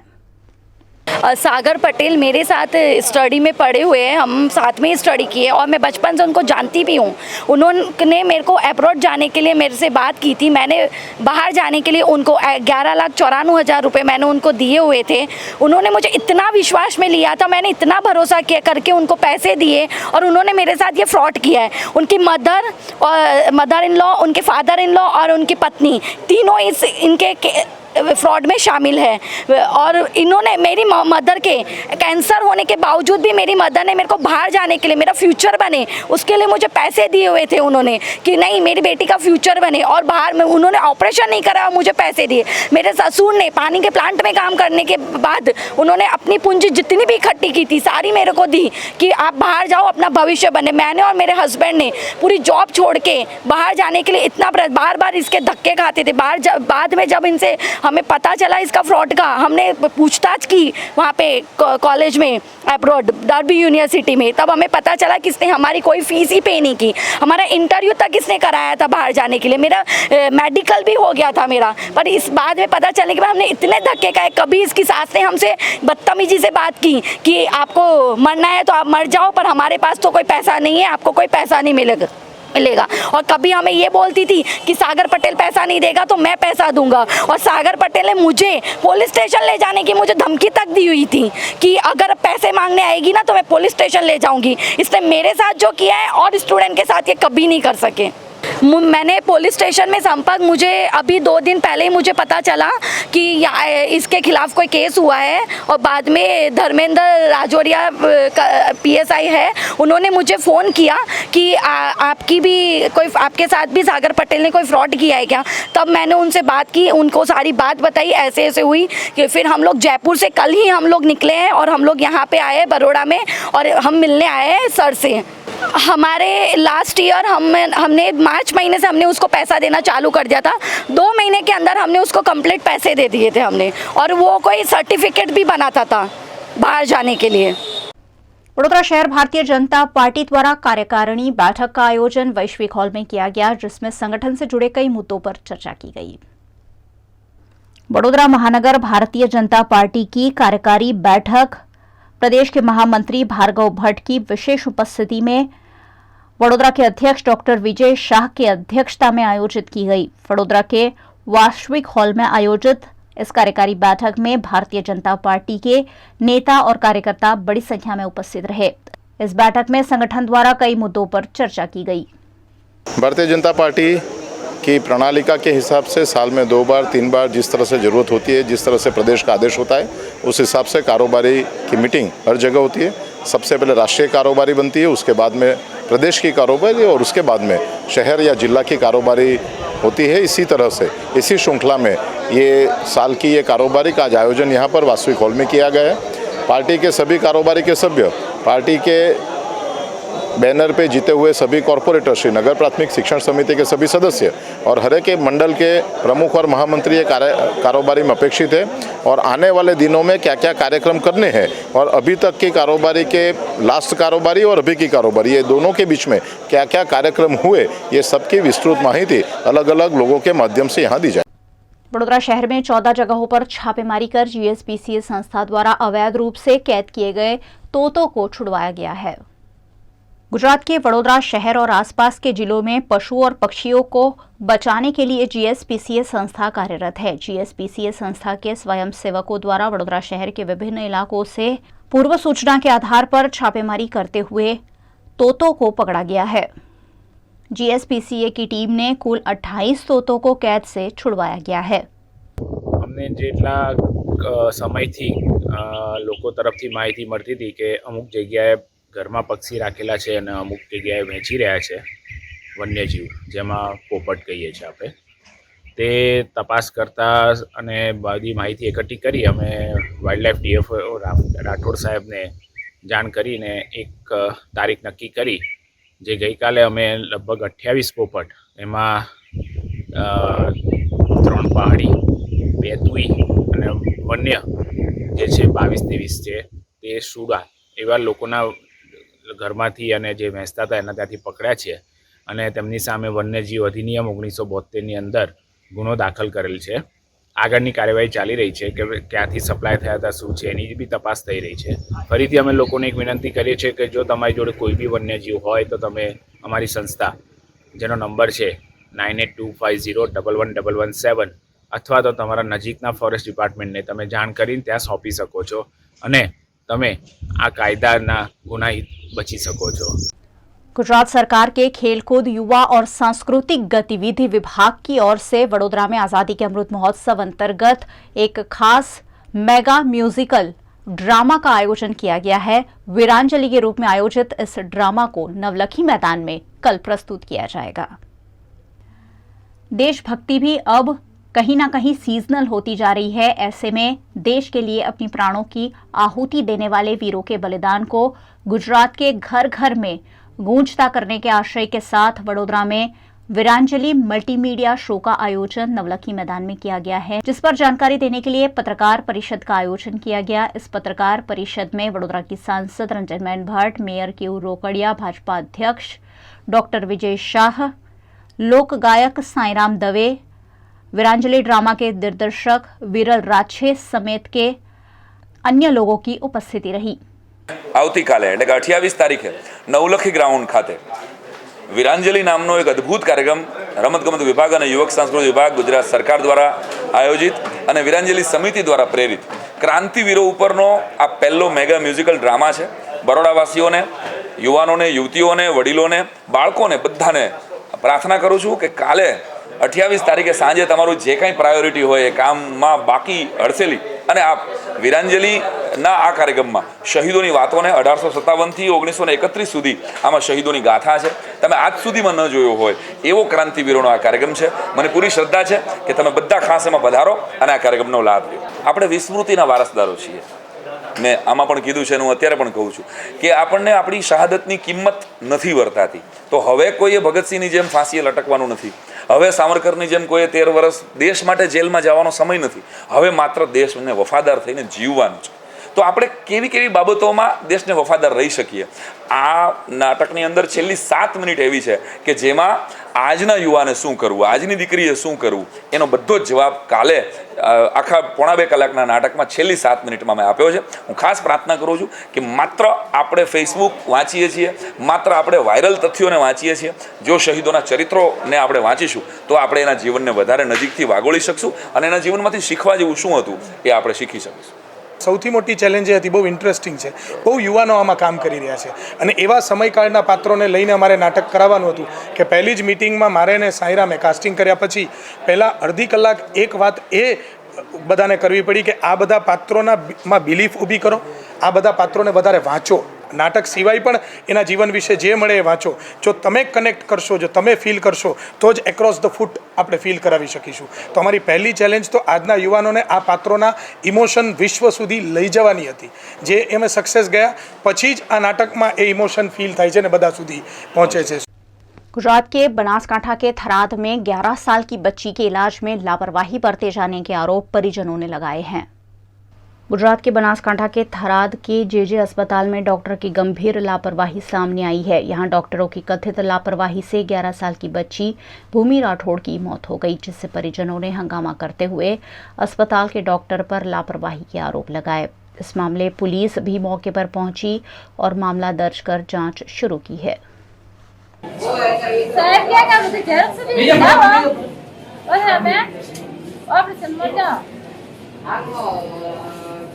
सागर पटेल मेरे साथ स्टडी में पढ़े हुए हैं, हम साथ में ही स्टडी किए और मैं बचपन से उनको जानती भी हूँ। उन्होंने मेरे को अब्रॉड जाने के लिए मेरे से बात की थी। मैंने बाहर जाने के लिए उनको 11,94,000 रुपये मैंने उनको दिए हुए थे। उन्होंने मुझे इतना विश्वास में लिया था, मैंने इतना भरोसा किया करके उनको पैसे दिए और उन्होंने मेरे साथ ये फ्रॉड किया है। उनकी मदर इन लॉ, उनके फादर इन लॉ और उनकी पत्नी तीनों इनके फ्रॉड में शामिल है। और इन्होंने मेरी मदर के कैंसर होने के बावजूद भी मेरी मदर ने मेरे को बाहर जाने के लिए, मेरा फ्यूचर बने उसके लिए मुझे पैसे दिए हुए थे उन्होंने, कि नहीं मेरी बेटी का फ्यूचर बने। और बाहर में उन्होंने ऑपरेशन नहीं करा, मुझे पैसे दिए। मेरे ससुर ने पानी के प्लांट में काम करने के बाद उन्होंने अपनी पूंजी जितनी भी इकट्ठी की थी सारी मेरे को दी कि आप बाहर जाओ, अपना भविष्य बने। मैंने और मेरे हस्बैंड ने पूरी जॉब छोड़ के बाहर जाने के लिए इतना बार बार इसके धक्के खाते थे। बाद में जब इनसे हमें पता चला इसका फ्रॉड का, हमने पूछताछ की वहाँ पे कॉलेज में अब्रॉड डर्बी यूनिवर्सिटी में, तब हमें पता चला कि इसने हमारी कोई फीस ही पे नहीं की। हमारा इंटरव्यू तक इसने कराया था बाहर जाने के लिए, मेरा मेडिकल भी हो गया था मेरा। पर इस बाद में पता चलने के बाद हमने इतने धक्के खाए। कभी इसकी सास ने हमसे बदतमीजी से बात की कि आपको मरना है तो आप मर जाओ, पर हमारे पास तो कोई पैसा नहीं है, आपको कोई पैसा नहीं मिलेगा। और कभी हमें ये बोलती थी कि सागर पटेल पैसा नहीं देगा तो मैं पैसा दूंगा। और सागर पटेल ने मुझे पुलिस स्टेशन ले जाने की मुझे धमकी तक दी हुई थी कि अगर पैसे मांगने आएगी ना तो मैं पुलिस स्टेशन ले जाऊंगी। इसने मेरे साथ जो किया है और स्टूडेंट के साथ ये कभी नहीं कर सके। मैंने पुलिस स्टेशन में संपर्क, मुझे अभी 2 दिन पहले ही मुझे पता चला कि इसके खिलाफ कोई केस हुआ है। और बाद में धर्मेंद्र राजौरिया PSI है, उन्होंने मुझे फ़ोन किया कि आपकी भी कोई, आपके साथ भी सागर पटेल ने कोई फ्रॉड किया है क्या। तब मैंने उनसे बात की, उनको सारी बात बताई, ऐसे ऐसे हुई कि फिर हम लोग जयपुर से कल ही हम लोग निकले हैं और हम लोग यहाँ पे आए बड़ौदा में और हम मिलने आए हैं सर से। हमारे लास्ट ईयर हमने मार्च महीने से हमने उसको पैसा देना चालू कर दिया था। 2 महीने के अंदर हमने उसको कंप्लीट पैसे दे दिए थे हमने, और वो कोई सर्टिफिकेट भी बनाता था बाहर जाने के लिए। वडोदरा शहर भारतीय जनता पार्टी द्वारा कार्यकारिणी बैठक का आयोजन वैश्विक हॉल में किया गया, जिसमें संगठन से जुड़े कई मुद्दों पर चर्चा की गई। वडोदरा महानगर भारतीय जनता पार्टी की कार्यकारी बैठक प्रदेश के महामंत्री भार्गव भट्ट की विशेष उपस्थिति में वडोदरा के अध्यक्ष डॉक्टर विजय शाह की अध्यक्षता में आयोजित की गई। वडोदरा के वार्षिक हॉल में आयोजित इस कार्यकारी बैठक में भारतीय जनता पार्टी के नेता और कार्यकर्ता बड़ी संख्या में उपस्थित रहे। इस बैठक में संगठन द्वारा कई मुद्दों पर चर्चा की गई। भारतीय जनता पार्टी की प्रणालिका के हिसाब से साल में 2 बार 3 बार जिस तरह से ज़रूरत होती है, जिस तरह से प्रदेश का आदेश होता है, उस हिसाब से कारोबारी की मीटिंग हर जगह होती है। सबसे पहले राष्ट्रीय कारोबारी बनती है, उसके बाद में प्रदेश की कारोबारी और उसके बाद में शहर या जिला की कारोबारी होती है। इसी तरह से इसी श्रृंखला में ये साल की ये कारोबारी का आज आयोजन यहाँ पर वास्तविक हॉल में किया गया है। पार्टी के सभी कारोबारी के सभ्य, पार्टी के बैनर पे जीते हुए सभी कॉरपोरेटर, श्री नगर प्राथमिक शिक्षण समिति के सभी सदस्य और हर एक मंडल के प्रमुख और महामंत्री ये कारोबारी में अपेक्षित है। और आने वाले दिनों में क्या क्या कार्यक्रम करने हैं और अभी तक की कारोबारी के लास्ट कारोबारी और अभी की कारोबारी, ये दोनों के बीच में क्या क्या कार्यक्रम हुए, ये सबकी विस्तृत माहिती अलग अलग लोगों के माध्यम से यहाँ दी जाए। वडोदरा शहर में 14 जगहों पर छापेमारी कर GSPCA संस्था द्वारा अवैध रूप से कैद किए गए तोतों को छुड़वाया गया है। गुजरात के वडोदरा शहर और आसपास के जिलों में पशुओं और पक्षियों को बचाने के लिए GSPCA संस्था कार्यरत है। GSPCA संस्था के स्वयंसेवकों द्वारा वडोदरा शहर के विभिन्न इलाकों से पूर्व सूचना के आधार पर छापेमारी करते हुए तोतों को पकड़ा गया है। GSPCA की टीम ने कुल 28 तोतों को कैद से छुड़वाया गया है। हमने જેટલા સમયથી લોકો તરફથી માહિતી મળતી હતી કે અમુક જગ્યાએ ઘરમાં પક્ષી રાખેલા છે અને અમુક જગ્યાએ વેચી રહ્યા છે વન્યજીવ, જેમાં પોપટ કહીએ છીએ આપણે, તે તપાસ કરતા અને બધી માહિતી એકઠી કરી અમે વાઇલ્ડલાઇફ DFO રાઠોડ સાહેબને જાણ કરીને એક તારીખ નક્કી કરી, જે ગઈકાલે અમે લગભગ 28 પોપટ, એમાં 3 પહાડી, 2 તુઈ અને વન્ય જે છે 22-23 છે, તે સુડા એવા લોકોના ઘરમાંથી અને જે વેચતા હતા એના ત્યાંથી પકડ્યા છે અને તેમની સામે વન્યજીવ અધિનિયમ 1972ની અંદર ગુનો દાખલ કરેલ છે। આગળની કાર્યવાહી ચાલી રહી છે કે ક્યાંથી સપ્લાય થયા હતા, શું છે, એની બી તપાસ થઈ રહી છે। ફરીથી અમે લોકોને એક વિનંતી કરીએ છીએ કે જો તમારી જોડે કોઈ બી વન્યજીવ હોય તો તમે અમારી સંસ્થા, જેનો નંબર છે 9825011117, અથવા તો તમારા નજીકના ફોરેસ્ટ ડિપાર્ટમેન્ટને તમે જાણ કરીને ત્યાં સોંપી શકો છો અને તમે આ કાયદાના ગુનાહિત बची सको છો। गुजरात सरकार के खेलकूद, युवा और सांस्कृतिक गतिविधि विभाग की ओर से वडोदरा में आज़ादी के अमृत महोत्सव अंतर्गत एक खास मेगा म्यूजिकल ड्रामा का आयोजन किया गया है। वीरांजलि के रूप में आयोजित इस ड्रामा को नवलखी मैदान में कल प्रस्तुत किया जाएगा। देशभक्ति भी अब कहीं ना कहीं सीजनल होती जा रही है। ऐसे में देश के लिए अपनी प्राणों की आहुति देने वाले वीरों के बलिदान को गुजरात के घर घर में गूंजता करने के आशय के साथ वडोदरा में वीरांजलि मल्टीमीडिया शो का आयोजन नवलखी मैदान में किया गया है, जिस पर जानकारी देने के लिए पत्रकार परिषद का आयोजन किया गया। इस पत्रकार परिषद में वडोदरा की सांसद रंजनबेन भट्ट, मेयर केयू रोकड़िया, भाजपा अध्यक्ष डॉक्टर विजय शाह, लोक गायक साईराम दवे, वीरांजलि ड्रामा के दिग्दर्शक विरल राछे समेत के अन्य लोगों की उपस्थिति रही। આવતીકાલે એટલે કે 28 તારીખે નવલખી ગ્રાઉન્ડ ખાતે વીરાંજલિ નામનો એક અદ્ભુત કાર્યક્રમ રમતગમત વિભાગ અને યુવક સાંસ્કૃતિક વિભાગ ગુજરાત સરકાર દ્વારા આયોજિત અને વીરાંજલિ સમિતિ દ્વારા પ્રેરિત ક્રાંતિવીરો ઉપરનો આ પહેલો મેગા મ્યુઝિકલ ડ્રામા છે। બરોડાવાસીઓને, યુવાનોને, યુવતીઓને, વડીલોને, બાળકોને બધાને પ્રાર્થના કરું છું કે કાલે 28 તારીખે સાંજે તમારું જે કાંઈ પ્રાયોરિટી હોય એ કામમાં બાકી હડસેલી અને આપ વીરાંજલિના આ કાર્યક્રમમાં શહીદોની વાતોને 1857થી 1931 સુધી આમાં શહીદોની ગાથા છે, તમે આજ સુધીમાં ન જોયો હોય એવો ક્રાંતિવીરોનો આ કાર્યક્રમ છે। મને પૂરી શ્રદ્ધા છે કે તમે બધા ખાસ એમાં પધારો અને આ કાર્યક્રમનો લાભ લો। આપણે વિસ્મૃતિના વારસદારો છીએ। મેં આમાં પણ કીધું છે અને હું અત્યારે પણ કહું છું કે આપણને આપણી શહાદતની કિંમત નથી વર્તાતી। તો હવે કોઈએ ભગતસિંહની જેમ ફાંસીએ લટકવાનું નથી, હવે સાવરકરની જેમ કોઈએ 13 વર્ષ દેશ માટે જેલમાં જવાનો સમય નથી, હવે માત્ર દેશને વફાદાર થઈને જીવવાનું છે। તો આપણે કેવી કેવી બાબતોમાં દેશને વફાદાર રહી શકીએ. આ નાટકની અંદર છેલ્લી 7 મિનિટ એવી છે કે જેમાં આજના યુવાને શું કરવું, આજની દીકરીએ શું કરવું, એનો બધો જ જવાબ કાલે આખા 1.5 કલાકના નાટકમાં છેલ્લી 7 મિનિટમાં મેં આપ્યો છે. હું ખાસ પ્રાર્થના કરું છું કે માત્ર આપણે ફેસબુક વાંચીએ છીએ, માત્ર આપણે વાયરલ તથ્યોને વાંચીએ છીએ. જો શહીદોના ચરિત્રોને આપણે વાંચીશું તો આપણે એના જીવનને વધારે નજીકથી વાગોળી શકશું અને એના જીવનમાંથી શીખવા જેવું શું હતું એ આપણે શીખી શકીશું. સૌથી મોટી ચેલેન્જ એ હતી, બહુ ઇન્ટરેસ્ટિંગ છે, બહુ યુવાનો આમાં કામ કરી રહ્યા છે અને એવા સમયકાળના પાત્રોને લઈને અમારે નાટક કરાવવાનું હતું કે પહેલી જ મિટિંગમાં મારે ને સાયરામે કાસ્ટિંગ કર્યા પછી પહેલાં અડધી કલાક એક વાત એ બધાને કરવી પડી કે આ બધા પાત્રોમાં બિલીફ ઊભી કરો, આ બધા પાત્રોને વધારે વાંચો, નાટક સિવાય પણ એના જીવન વિશે જે મળે એ વાંચો. જો તમે કનેક્ટ કરશો, જો તમે ફીલ કરશો તો જ એક્રોસ ધ ફૂટ આપણે ફીલ કરાવી શકીશું. તો અમારી પહેલી ચેલેન્જ તો આજના યુવાનોને આ પાત્રોના ઇમોશન વિશ્વ સુધી લઈ જવાની હતી. જે એમાં સક્સેસ ગયા પછી જ આ નાટકમાં એ ઇમોશન ફીલ થાય છે ને બધા સુધી પહોંચે છે. गुजरात के बनासकांठा के थराद में 11 साल की बच्ची के इलाज में लापरवाही बरते जाने के आरोप परिजनों ने लगाए हैं. गुजरात के बनासकांठा के थराद के जेजे अस्पताल में डॉक्टर की गंभीर लापरवाही सामने आई है. यहाँ डॉक्टरों की कथित लापरवाही से 11 साल की बच्ची भूमि राठौड़ की मौत हो गई, जिससे परिजनों ने हंगामा करते हुए अस्पताल के डॉक्टर पर लापरवाही के आरोप लगाए. इस मामले पुलिस भी मौके पर पहुंची और मामला दर्ज कर जांच शुरू की है. साहब क्या कर रहे थे? जरूर से भी बताओ। और हमें ऑपरेशन मत जाओ।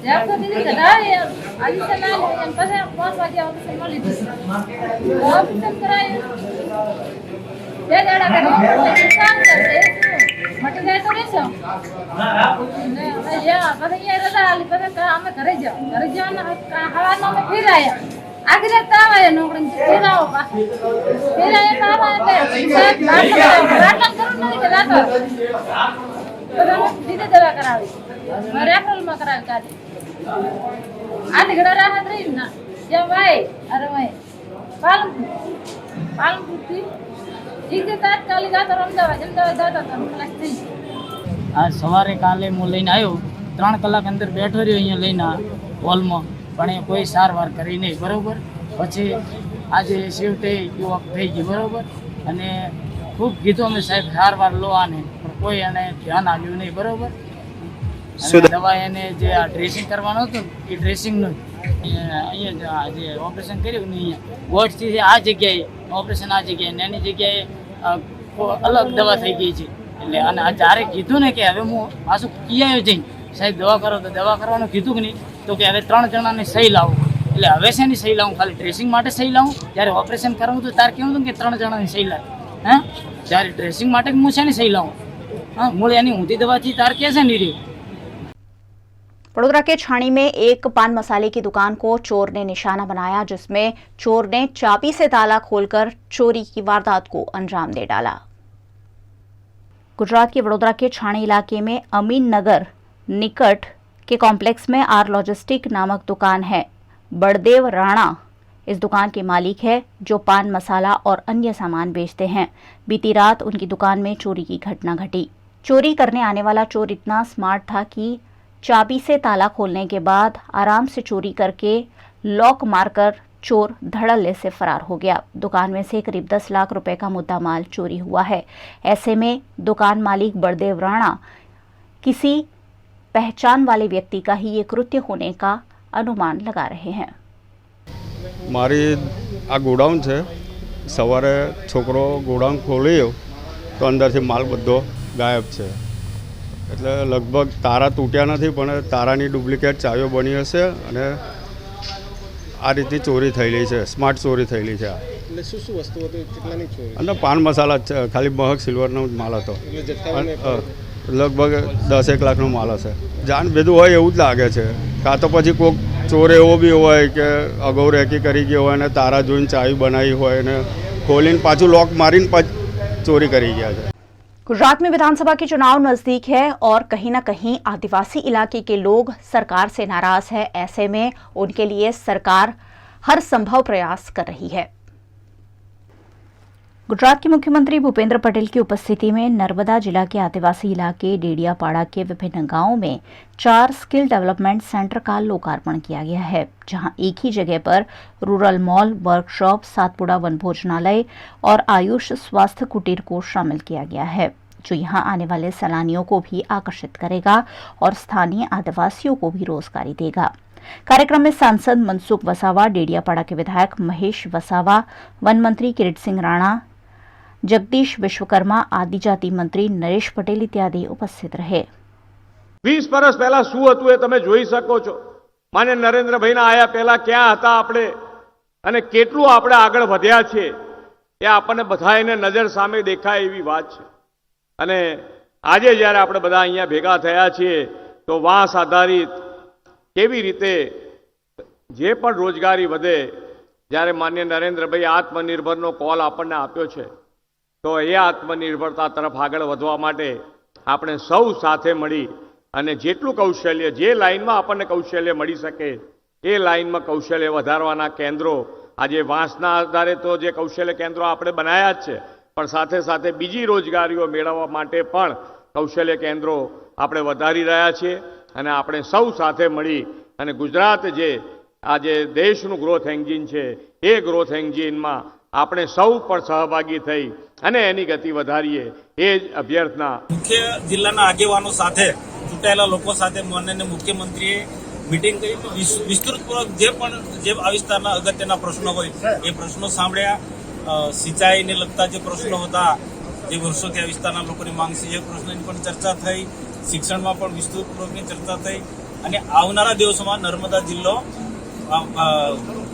जब से भी करा है आज से ना इन पर 5 बजे ऑपरेशन मत लीजिए। ऑपरेशन कराए ये दाड़ा कर काम करते मट गए तो नहीं सो ये पता ये रहा हाल पता हम करे जाओ ना हवा में फिर आया आगे रहता है नौकरी फिर आओ फिर आया काम आते सब बात करो नहीं चला तो सीधे दवा करावी मेरे अकल में करावी का आज घड़ा रहा रही ना जब भाई अरे भाई पालन पूछती ठीक है तात्कालिक आ तो अमदावाद दादा तो क्लास थी आज सवारे काले હું લઈને આવ્યો 3 કલાક અંદર બેઠો રહ્યો અહીંયા લઈને હોલમાં પણ એ કોઈ સારવાર કરી નહીં બરોબર. પછી આજે શિવટે યુવક થઈ ગઈ બરોબર અને ખૂબ કીધું અમે સાહેબ સારવાર લો આને પણ કોઈ એને ધ્યાન આવ્યું નહીં બરોબર. દવા એને જે આ ડ્રેસિંગ કરવાનું હતું એ ડ્રેસિંગનું અહીંયા જે ઓપરેશન કર્યું ને અહીંયા વોર્ડથી આ જગ્યાએ ઓપરેશન આ જગ્યાએ ને એની જગ્યાએ અલગ દવા થઈ ગઈ છે. એટલે અને આ જ્યારે કીધું ને કે હવે હું પાછું કિયાયો જઈને સાહેબ દવા કરો તો દવા કરવાનું કીધું કે નહીં તો કે હવે 3 જણાની સહી લાવો. એટલે હવે શેની સહી લાવું? ખાલી ડ્રેસિંગ માટે સહી લાવું? જ્યારે ઓપરેશન કરવું તો તાર કેવું હતું કે 3 જણાની સહી લાવે? હા, જ્યારે ડ્રેસિંગ માટે હું શેની સહી લાવું? હા, મૂળ એની ઊંધી દવાથી તાર કે છે નહીં રહ્યું. बड़ोदरा के छाणी में एक पान मसाले की दुकान को चोर ने निशाना बनाया, जिसमें चोर ने चाबी से ताला खोलकर चोरी की वारदात को अंजाम दे डाला. गुजरात के बड़ोदरा के छाणी इलाके में अमीन नगर निकट के कॉम्प्लेक्स में आर लॉजिस्टिक नामक दुकान है. बड़देव राणा इस दुकान के मालिक है, जो पान मसाला और अन्य सामान बेचते हैं. बीती रात उनकी दुकान में चोरी की घटना घटी. चोरी करने आने वाला चोर इतना स्मार्ट था कि चाबी से ताला खोलने के बाद आराम से चोरी करके लॉक मारकर चोर धड़ल्ले से फरार हो गया. दुकान में से करीब 10 लाख रुपए का मुद्दा माल चोरी हुआ है. ऐसे में दुकान मालिक बड़देव राणा किसी पहचान वाले व्यक्ति का ही ये कृत्य होने का अनुमान लगा रहे हैं. મારી આ ગોડાઉન છે. સવારે છોકરો ગોડાઉન ખોલ્યો તો અંદરથી માલ બધો ગાયબ છે. એટલે લગભગ તારા તૂટ્યા નથી પણ તારાની ડુપ્લિકેટ ચાવીઓ બની હશે અને આ રીતે ચોરી થયેલી છે. સ્માર્ટ ચોરી થયેલી છે. એટલે શું શું વસ્તુ હતી? કેટલાની ચોરી? અને પાન મસાલા જ છે. ખાલી મહક સિલ્વરનો જ માલ હતો. લગભગ 10-1 લાખનો માલ હશે. જાણ ભેદું હોય એવું જ લાગે છે. કાં તો પછી કોઈક ચોર એવો બી હોય કે અગાઉ રેકી કરી ગયો હોય અને તારા જોઈને ચાવી બનાવી હોય અને ખોલીને પાછું લॉक मारीने चोरी करी गया है. गुजरात में विधानसभा के चुनाव नजदीक है और कहीं न कहीं आदिवासी इलाके के लोग सरकार से नाराज है. ऐसे में उनके लिए सरकार हर संभव प्रयास कर रही है. गुजरात के मुख्यमंत्री भूपेंद्र पटेल की उपस्थिति में नर्मदा जिला के आदिवासी इलाके डेडियापाड़ा के विभिन्न गांवों में 4 स्किल डेवलपमेंट सेंटर का लोकार्पण किया गया है, जहां एक ही जगह पर rural mall, workshop, Satpura one भोजनालय और आयुष स्वास्थ्य कुटीर को शामिल किया गया है, जो यहां आने वाले सैलानियों को भी आकर्षित करेगा और स्थानीय आदिवासियों को भी रोजगारी देगा। कार्यक्रम में सांसद मनसुख वसावा, डेडियापाड़ा के विधायक महेश वसावा, वन मंत्री किरीट सिंह राणा, जगदीश विश्वकर्मा, आदिजाति मंत्री नरेश पटेल इत्यादि उपस्थित रहे। 20 વર્ષ પહેલા શું હતું એ તમે જોઈ શકો છો। માન્ય નરેન્દ્રભાઈના આયા પહેલા ક્યાં હતા આપણે અને કેટલું આપણે આગળ વધ્યા છે એ આપણને બધાને નજર સામે દેખાય એવી વાત છે। અને આજે જ્યારે આપણે બધા અહીંયા ભેગા થયા છીએ તો વાંસ આધારિત કેવી રીતે જે પણ રોજગારી વધે, જ્યારે માન્ય નરેન્દ્રભાઈ આત્મનિર્ભરનો કોલ આપણને આપ્યો છે તો એ આત્મનિર્ભરતા તરફ આગળ વધવા માટે આપણે સૌ સાથે મળી અને જેટલું કૌશલ્ય, જે લાઈનમાં આપણને કૌશલ્ય મળી શકે એ લાઈનમાં કૌશલ્ય વધારવાના કેન્દ્રો, આજે વાંસના આધારે તો જે કૌશલ્ય કેન્દ્રો આપણે બનાવ્યા જ છે, પણ સાથે સાથે બીજી રોજગારીઓ મેળવવા માટે પણ કૌશલ્ય કેન્દ્રો આપણે વધારી રહ્યા છીએ અને આપણે સૌ સાથે મળી અને ગુજરાત જે આજે દેશનું ગ્રોથ એન્જિન છે એ ગ્રોથ એન્જિનમાં આપણે સૌ પણ સહભાગી થઈ અને એની ગતિ વધારીએ એ જ અભ્યર્થના। મુખ્ય જિલ્લાના આગેવાનો સાથે ચૂંટાયેલા લોકો સાથે માનનીય મુખ્યમંત્રીએ મીટિંગ કરી વિસ્તૃતપૂર્વક જે આ વિસ્તારના અગત્યના પ્રશ્નો હોય એ પ્રશ્નો સાંભળ્યા। સિંચાઈને લગતા જે પ્રશ્નો હતા, જે વર્ષોથી આ વિસ્તારના લોકોની માંગ છે એ પ્રશ્નોની પણ ચર્ચા થઈ। શિક્ષણમાં પણ વિસ્તૃતપૂર્વકની ચર્ચા થઈ અને આવનારા દિવસોમાં નર્મદા જિલ્લો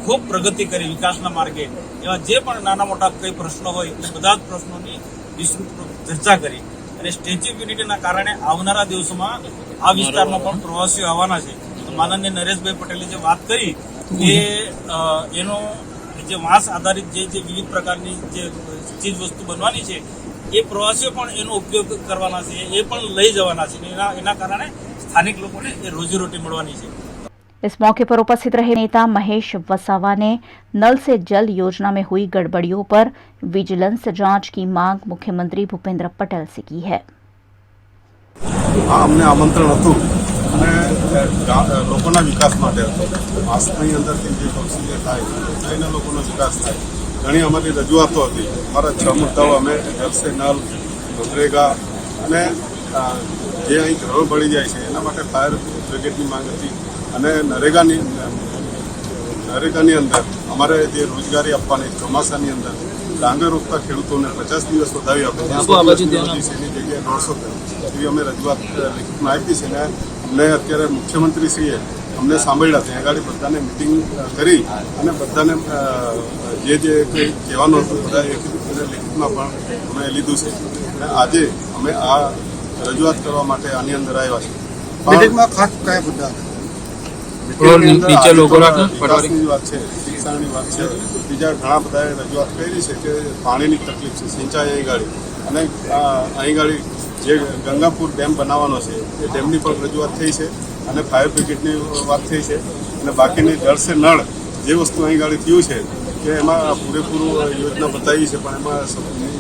ખૂબ પ્રગતિ કરી વિકાસના માર્ગે એવા જે પણ નાના મોટા કઈ પ્રશ્નો હોય એ બધા જ પ્રશ્નોની વિસ્તૃત ચર્ચા કરી અને સ્ટેચ્યુ ઓફ યુનિટીના કારણે આવનારા દિવસોમાં આ વિસ્તારમાં પણ પ્રવાસીઓ આવવાના છે। તો માનનીય નરેશભાઈ પટેલે જે વાત કરી એનો જે વાંસ આધારિત જે વિવિધ પ્રકારની જે ચીજ વસ્તુ બનવાની છે એ પ્રવાસીઓ પણ એનો ઉપયોગ કરવાના છે, એ પણ લઈ જવાના છે। એના કારણે સ્થાનિક લોકોને એ રોજીરોટી મળવાની છે। इस मौके पर उपस्थित रहे नेता महेश वसावा ने नल से जल योजना में हुई गड़बड़ियों पर विजिलेंस जांच की मांग मुख्यमंत्री भूपेंद्र पटेल से की है। અમને આમંત્રણ હતું અને લોકોના વિકાસ માટે હતું। વાંસની અંદરથી જે કૌશલ્ય થાય એના લોકોનો વિકાસ થાય। ઘણી અમારી રજૂઆતો હતી। અમારા 6 મુદ્દાઓ અમે જલ સે નલ, મનરેગા અને જે અહીં ઘરો બળી જાય છે એના માટે ફાયર બ્રિગેડની માંગ હતી અને નરેગાની અંદર અમારે જે રોજગારી આપવાની ચોમાસાની અંદર ડાંગર રોપતા ખેડૂતોને 50 દિવસ વધાવી આપે એની જગ્યાએ 150 એવી અમે રજૂઆત લેખિતમાં આપી છે અને અમને અત્યારે મુખ્યમંત્રીશ્રીએ અમને સાંભળ્યા ત્યાં આગળ બધાને મિટિંગ કરી અને બધાને જે કંઈ કહેવાનું હતું બધા લેખિતમાં પણ અમે લીધું છે અને આજે અમે આ રજૂઆત કરવા માટે આની અંદર આવ્યા છે। મિટિંગમાં ખાસ કયા મુદ્દા નીચે લોકો વિકાસની વાત છે, શિક્ષણની વાત છે, બીજા ઘણા બધાએ રજૂઆત કરી છે કે પાણીની તકલીફ છે, સિંચાઈ અહીં ગાડી અને અહીં ગાડી જે ગંગાપુર ડેમ બનાવવાનો છે એ ડેમની પણ રજૂઆત થઈ છે અને ફાયર બ્રિગેડની વાત થઈ છે અને બાકીની જળ સે નળ જે વસ્તુ અહીં ગાડી થયું છે કે એમાં પૂરેપૂરું યોજના બતાવી છે પણ એમાં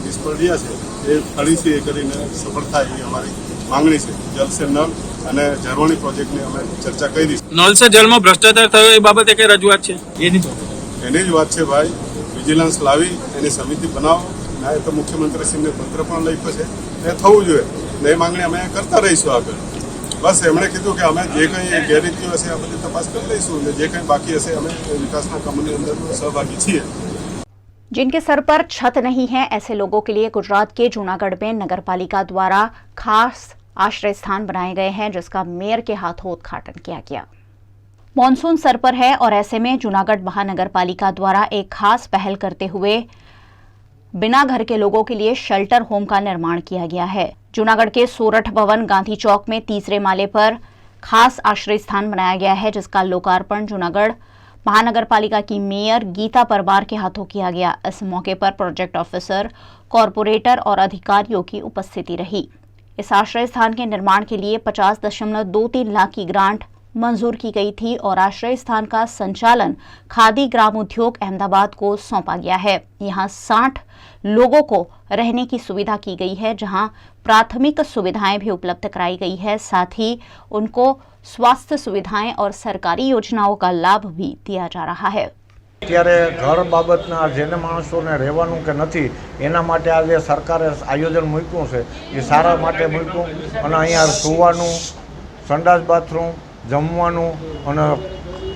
નિષ્ફળ રહ્યા છે એ ફરીથી એ કરીને સફળ થાય એવી અમારી માંગણી છે। જલ સે નળ અને ઝરવાણી પ્રોજેક્ટની અમે ચર્ચા કરી છે। નલ સે જલમાં ભ્રષ્ટાચાર થયો એ બાબતે કઈ રજૂઆત છે? એની જ વાત છે ભાઈ। વિજિલન્સ લાવી એની સમિતિ બનાવો ના એ તો મુખ્યમંત્રીશ્રીને પત્ર પણ લખ્યો છે એ થવું જોઈએ ને એ માંગણી અમે કરતા રહીશું આગળ। બસ એમણે કીધું કે અમે જે કંઈ ગેરરીતિઓ હશે આ બધી તપાસ કરી લઈશું અને જે કંઈ બાકી હશે અમે વિકાસના કામની અંદર સહભાગી છીએ। जिनके सर पर छत नहीं है ऐसे लोगों के लिए गुजरात के जूनागढ़ में नगरपालिका द्वारा खास आश्रय स्थान बनाए गए हैं, जिसका मेयर के हाथों उद्घाटन किया गया। मॉनसून सर पर है और ऐसे में जूनागढ़ महानगर पालिका द्वारा एक खास पहल करते हुए बिना घर के लोगों के लिए शेल्टर होम का निर्माण किया गया है। जूनागढ़ के सोरठ भवन गांधी चौक में 3रे माले पर खास आश्रय स्थान बनाया गया है, जिसका लोकार्पण जूनागढ़ महानगर पालिका की मेयर गीता परमार के हाथों किया गया। इस मौके पर प्रोजेक्ट ऑफिसर, कॉरपोरेटर और अधिकारियों की उपस्थिति रही। इस आश्रय स्थान के निर्माण के लिए 50.23 लाख की ग्रांट मंजूर की गई थी और आश्रय स्थान का संचालन खादी ग्राम उद्योग अहमदाबाद को सौंपा गया है। यहाँ 60 लोगों को रहने की सुविधा की गई है, जहां प्राथमिक सुविधाएं भी उपलब्ध कराई गई है। साथ ही उनको स्वास्थ्य सुविधाएं और सरकारी योजनाओं का लाभ भी दिया जा रहा है। અત્યારે ઘર બાબતના જેને માણસોને રહેવાનું કે નથી એના માટે આ જે સરકારે આયોજન મૂક્યું છે એ સારા માટે મૂક્યું અને અહીંયા સૂવાનું, સંડાસ બાથરૂમ, જમવાનું અને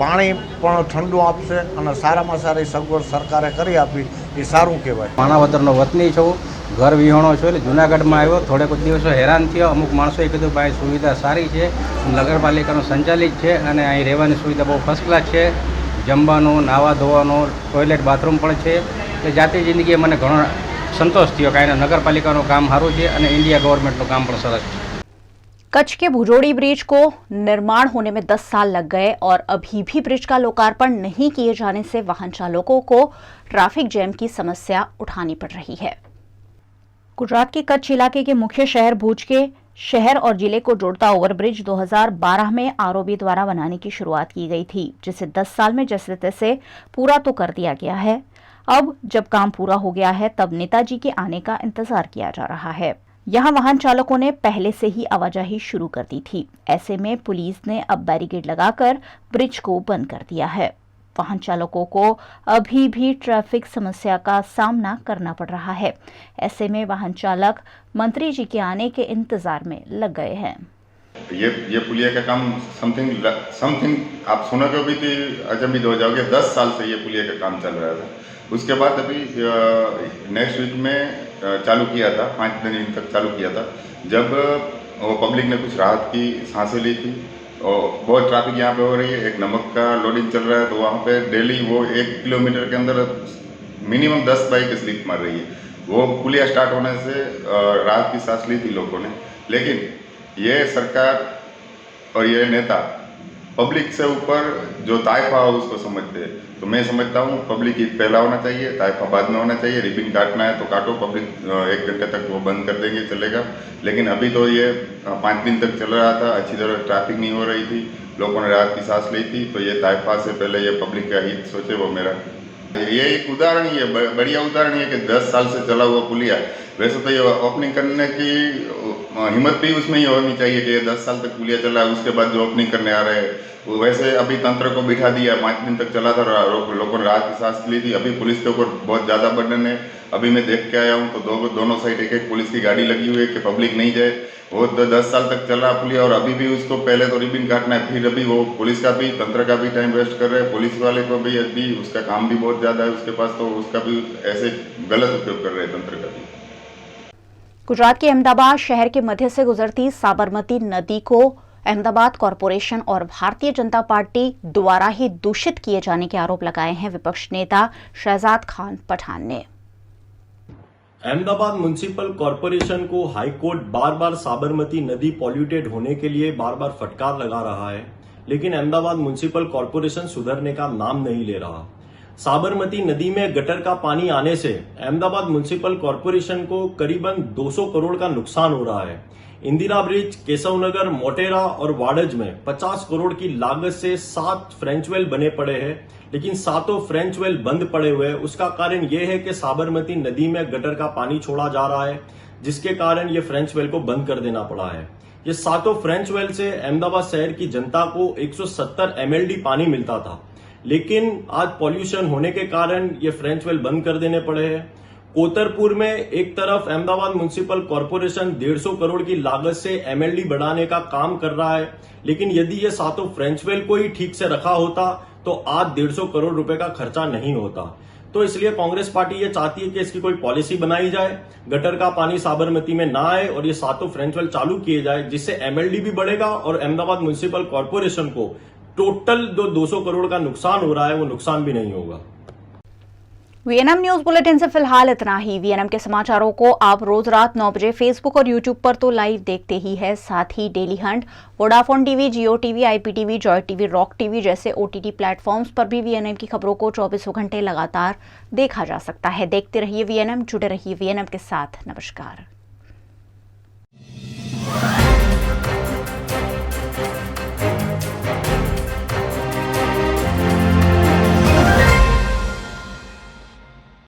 પાણી પણ ઠંડુ આપશે અને સારામાં સારી સગવડ સરકારે કરી આપી એ સારું કહેવાય। માણાવદરનો વતની છું, ઘર વિહોણો છું એટલે જૂનાગઢમાં આવ્યો, થોડેક દિવસો હેરાન થયો। અમુક માણસોએ કીધું ભાઈ સુવિધા સારી છે, નગરપાલિકાનું સંચાલિત છે અને અહીં રહેવાની સુવિધા બહુ ફર્સ્ટ ક્લાસ છે। જમવાનું, નાવા ધોવાનું, ટોયલેટ બાથરૂમ પણ છે। એટલે જાતે જિંદગીએ મને ઘણો સંતોષ થયો કે નગરપાલિકાનું કામ સારું છે અને ઇન્ડિયા ગવર્મેન્ટનું કામ પણ સરસ છે। कच्छ के भुजोड़ी ब्रिज को निर्माण होने में 10 साल लग गए और अभी भी ब्रिज का लोकार्पण नहीं किए जाने से वाहन चालकों को ट्रैफिक जैम की समस्या उठानी पड़ रही है। गुजरात के कच्छ इलाके के मुख्य शहर भुज के शहर और जिले को जोड़ता ओवरब्रिज 2012 में आरओबी द्वारा बनाने की शुरुआत की गई थी, जिसे 10 साल में जैसे तैसे पूरा तो कर दिया गया है। अब जब काम पूरा हो गया है तब नेताजी के आने का इंतजार किया जा रहा है। यहाँ वाहन चालकों ने पहले से ही आवाजाही शुरू कर दी थी। ऐसे में पुलिस ने अब बैरिकेड लगाकर ब्रिज को बंद कर दिया है। वाहन चालकों को अभी भी ट्रैफिक समस्या का सामना करना पड़ रहा है। ऐसे में वाहन चालक मंत्री जी के आने के इंतजार में लग गए हैं। ये पुलिया का काम समथिंग आप सुनोगे भी थी, अचंभित हो जाओगे। 10 साल से ये पुलिया का काम चल रहा था। उसके बाद अभी नेक्स्ट वीक में चालू किया था, 5 दिन तक चालू किया था, जब वो पब्लिक ने कुछ राहत की सांसें ली थी। और बहुत ट्रैफिक यहाँ पे हो रही है, एक नमक का लोडिंग चल रहा है, तो वहाँ पे डेली वो 1 किलोमीटर के अंदर मिनिमम 10 बाइक स्लिप मार रही है। वो पुलिया स्टार्ट होने से राहत की सांस ली थी लोगों ने, लेकिन ये सरकार और ये नेता पब्लिक से ऊपर जो ताइफा हो उसको समझते हैं। तो मैं समझता हूँ पब्लिक ईद पहला होना चाहिए, ताइफा बाद में होना चाहिए। रिबिन काटना है तो काटो, पब्लिक 1 घंटे तक वो बंद कर देंगे, चलेगा। लेकिन अभी तो ये 5 दिन तक चल रहा था, अच्छी तरह ट्रैफिक नहीं हो रही थी, लोगों ने राहत की सांस ली थी। तो ये ताइफा से पहले ये पब्लिक का हित सोचे, वो मेरा ये एक उदाहरण ही है, बढ़िया उदाहरण है कि 10 साल से चला हुआ पुलिया। वैसे तो ये ओपनिंग करने की हिम्मत भी उसमें ही होनी चाहिए कि 10 साल तक पुलिया चला है, उसके बाद जो ओपनिंग करने आ रहे हैं वो वैसे अभी तंत्र को बिठा दिया। 5 दिन तक चला था, लोगों ने राहत की सांस ली थी। अभी पुलिस के ऊपर बहुत ज़्यादा बर्डन है। अभी मैं देख के आया हूँ तो दोनों साइड एक पुलिस की गाड़ी लगी हुई है कि पब्लिक नहीं जाए। वो 10 साल तक चल रहा पुलिया और अभी भी उसको पहले तो रिबिन काटना है, फिर अभी वो पुलिस का भी, तंत्र का भी टाइम वेस्ट कर रहे हैं। पुलिस वाले को भी अभी उसका काम भी बहुत ज़्यादा है उसके पास, तो उसका भी ऐसे गलत उपयोग कर रहे हैं तंत्र का भी। गुजरात के अहमदाबाद शहर के मध्य से गुजरती साबरमती नदी को अहमदाबाद कॉरपोरेशन और भारतीय जनता पार्टी द्वारा ही दूषित किए जाने के आरोप लगाए हैं विपक्ष नेता शहजाद खान पठान ने। अहमदाबाद म्युनिसिपल कॉरपोरेशन को हाईकोर्ट बार बार साबरमती नदी पॉल्यूटेड होने के लिए बार बार फटकार लगा रहा है, लेकिन अहमदाबाद म्युनिसिपल कॉरपोरेशन सुधरने का नाम नहीं ले रहा। साबरमती नदी में गटर का पानी आने से अहमदाबाद म्युनिसिपल कॉरपोरेशन को करीबन 200 करोड़ का नुकसान हो रहा है। इंदिरा ब्रिज, केशवनगर, मोटेरा और वाड़ज में 50 करोड़ की लागत से 7 फ्रेंच वेल बने पड़े हैं, लेकिन 7 फ्रेंच वेल बंद पड़े हुए हैं। उसका कारण यह है कि साबरमती नदी में गटर का पानी छोड़ा जा रहा है, जिसके कारण ये फ्रेंच वेल को बंद कर देना पड़ा है। ये 7 फ्रेंच वेल से अहमदाबाद शहर की जनता को 170 MLD पानी मिलता था, लेकिन आज पॉल्यूशन होने के कारण ये फ्रेंच वेल बंद कर देने पड़े हैं। कोतरपुर में एक तरफ अहमदाबाद म्युनिसिपल कॉरपोरेशन 150 करोड़ की लागत से MLD बढ़ाने का काम कर रहा है, लेकिन यदि ये 7 फ्रेंच वेल को ही ठीक से रखा होता तो आज 150 करोड़ रुपए का खर्चा नहीं होता। तो इसलिए कांग्रेस पार्टी ये चाहती है कि इसकी कोई पॉलिसी बनाई जाए, गटर का पानी साबरमती में ना आए और ये 7 फ्रेंच वेल चालू किए जाए, जिससे MLD भी बढ़ेगा और अहमदाबाद म्युनिसिपल कॉरपोरेशन को टोटल जो 200 करोड़ का नुकसान हो रहा है वो नुकसान भी नहीं होगा। वीएनएम न्यूज बुलेटिन से फिलहाल इतना ही। वीएनएम के समाचारों को आप रोज रात 9 बजे फेसबुक और यूट्यूब पर तो लाइव देखते ही है, साथ ही Dailyhunt, Vodafone TV, Jio TV, IPTV, Joy TV, Rock TV जैसे OTT प्लेटफॉर्म्स पर भी वीएनएम की खबरों को 24 घंटे लगातार देखा जा सकता है। देखते रहिए वीएनएम, जुड़े रहिए वीएनएम के साथ। नमस्कार।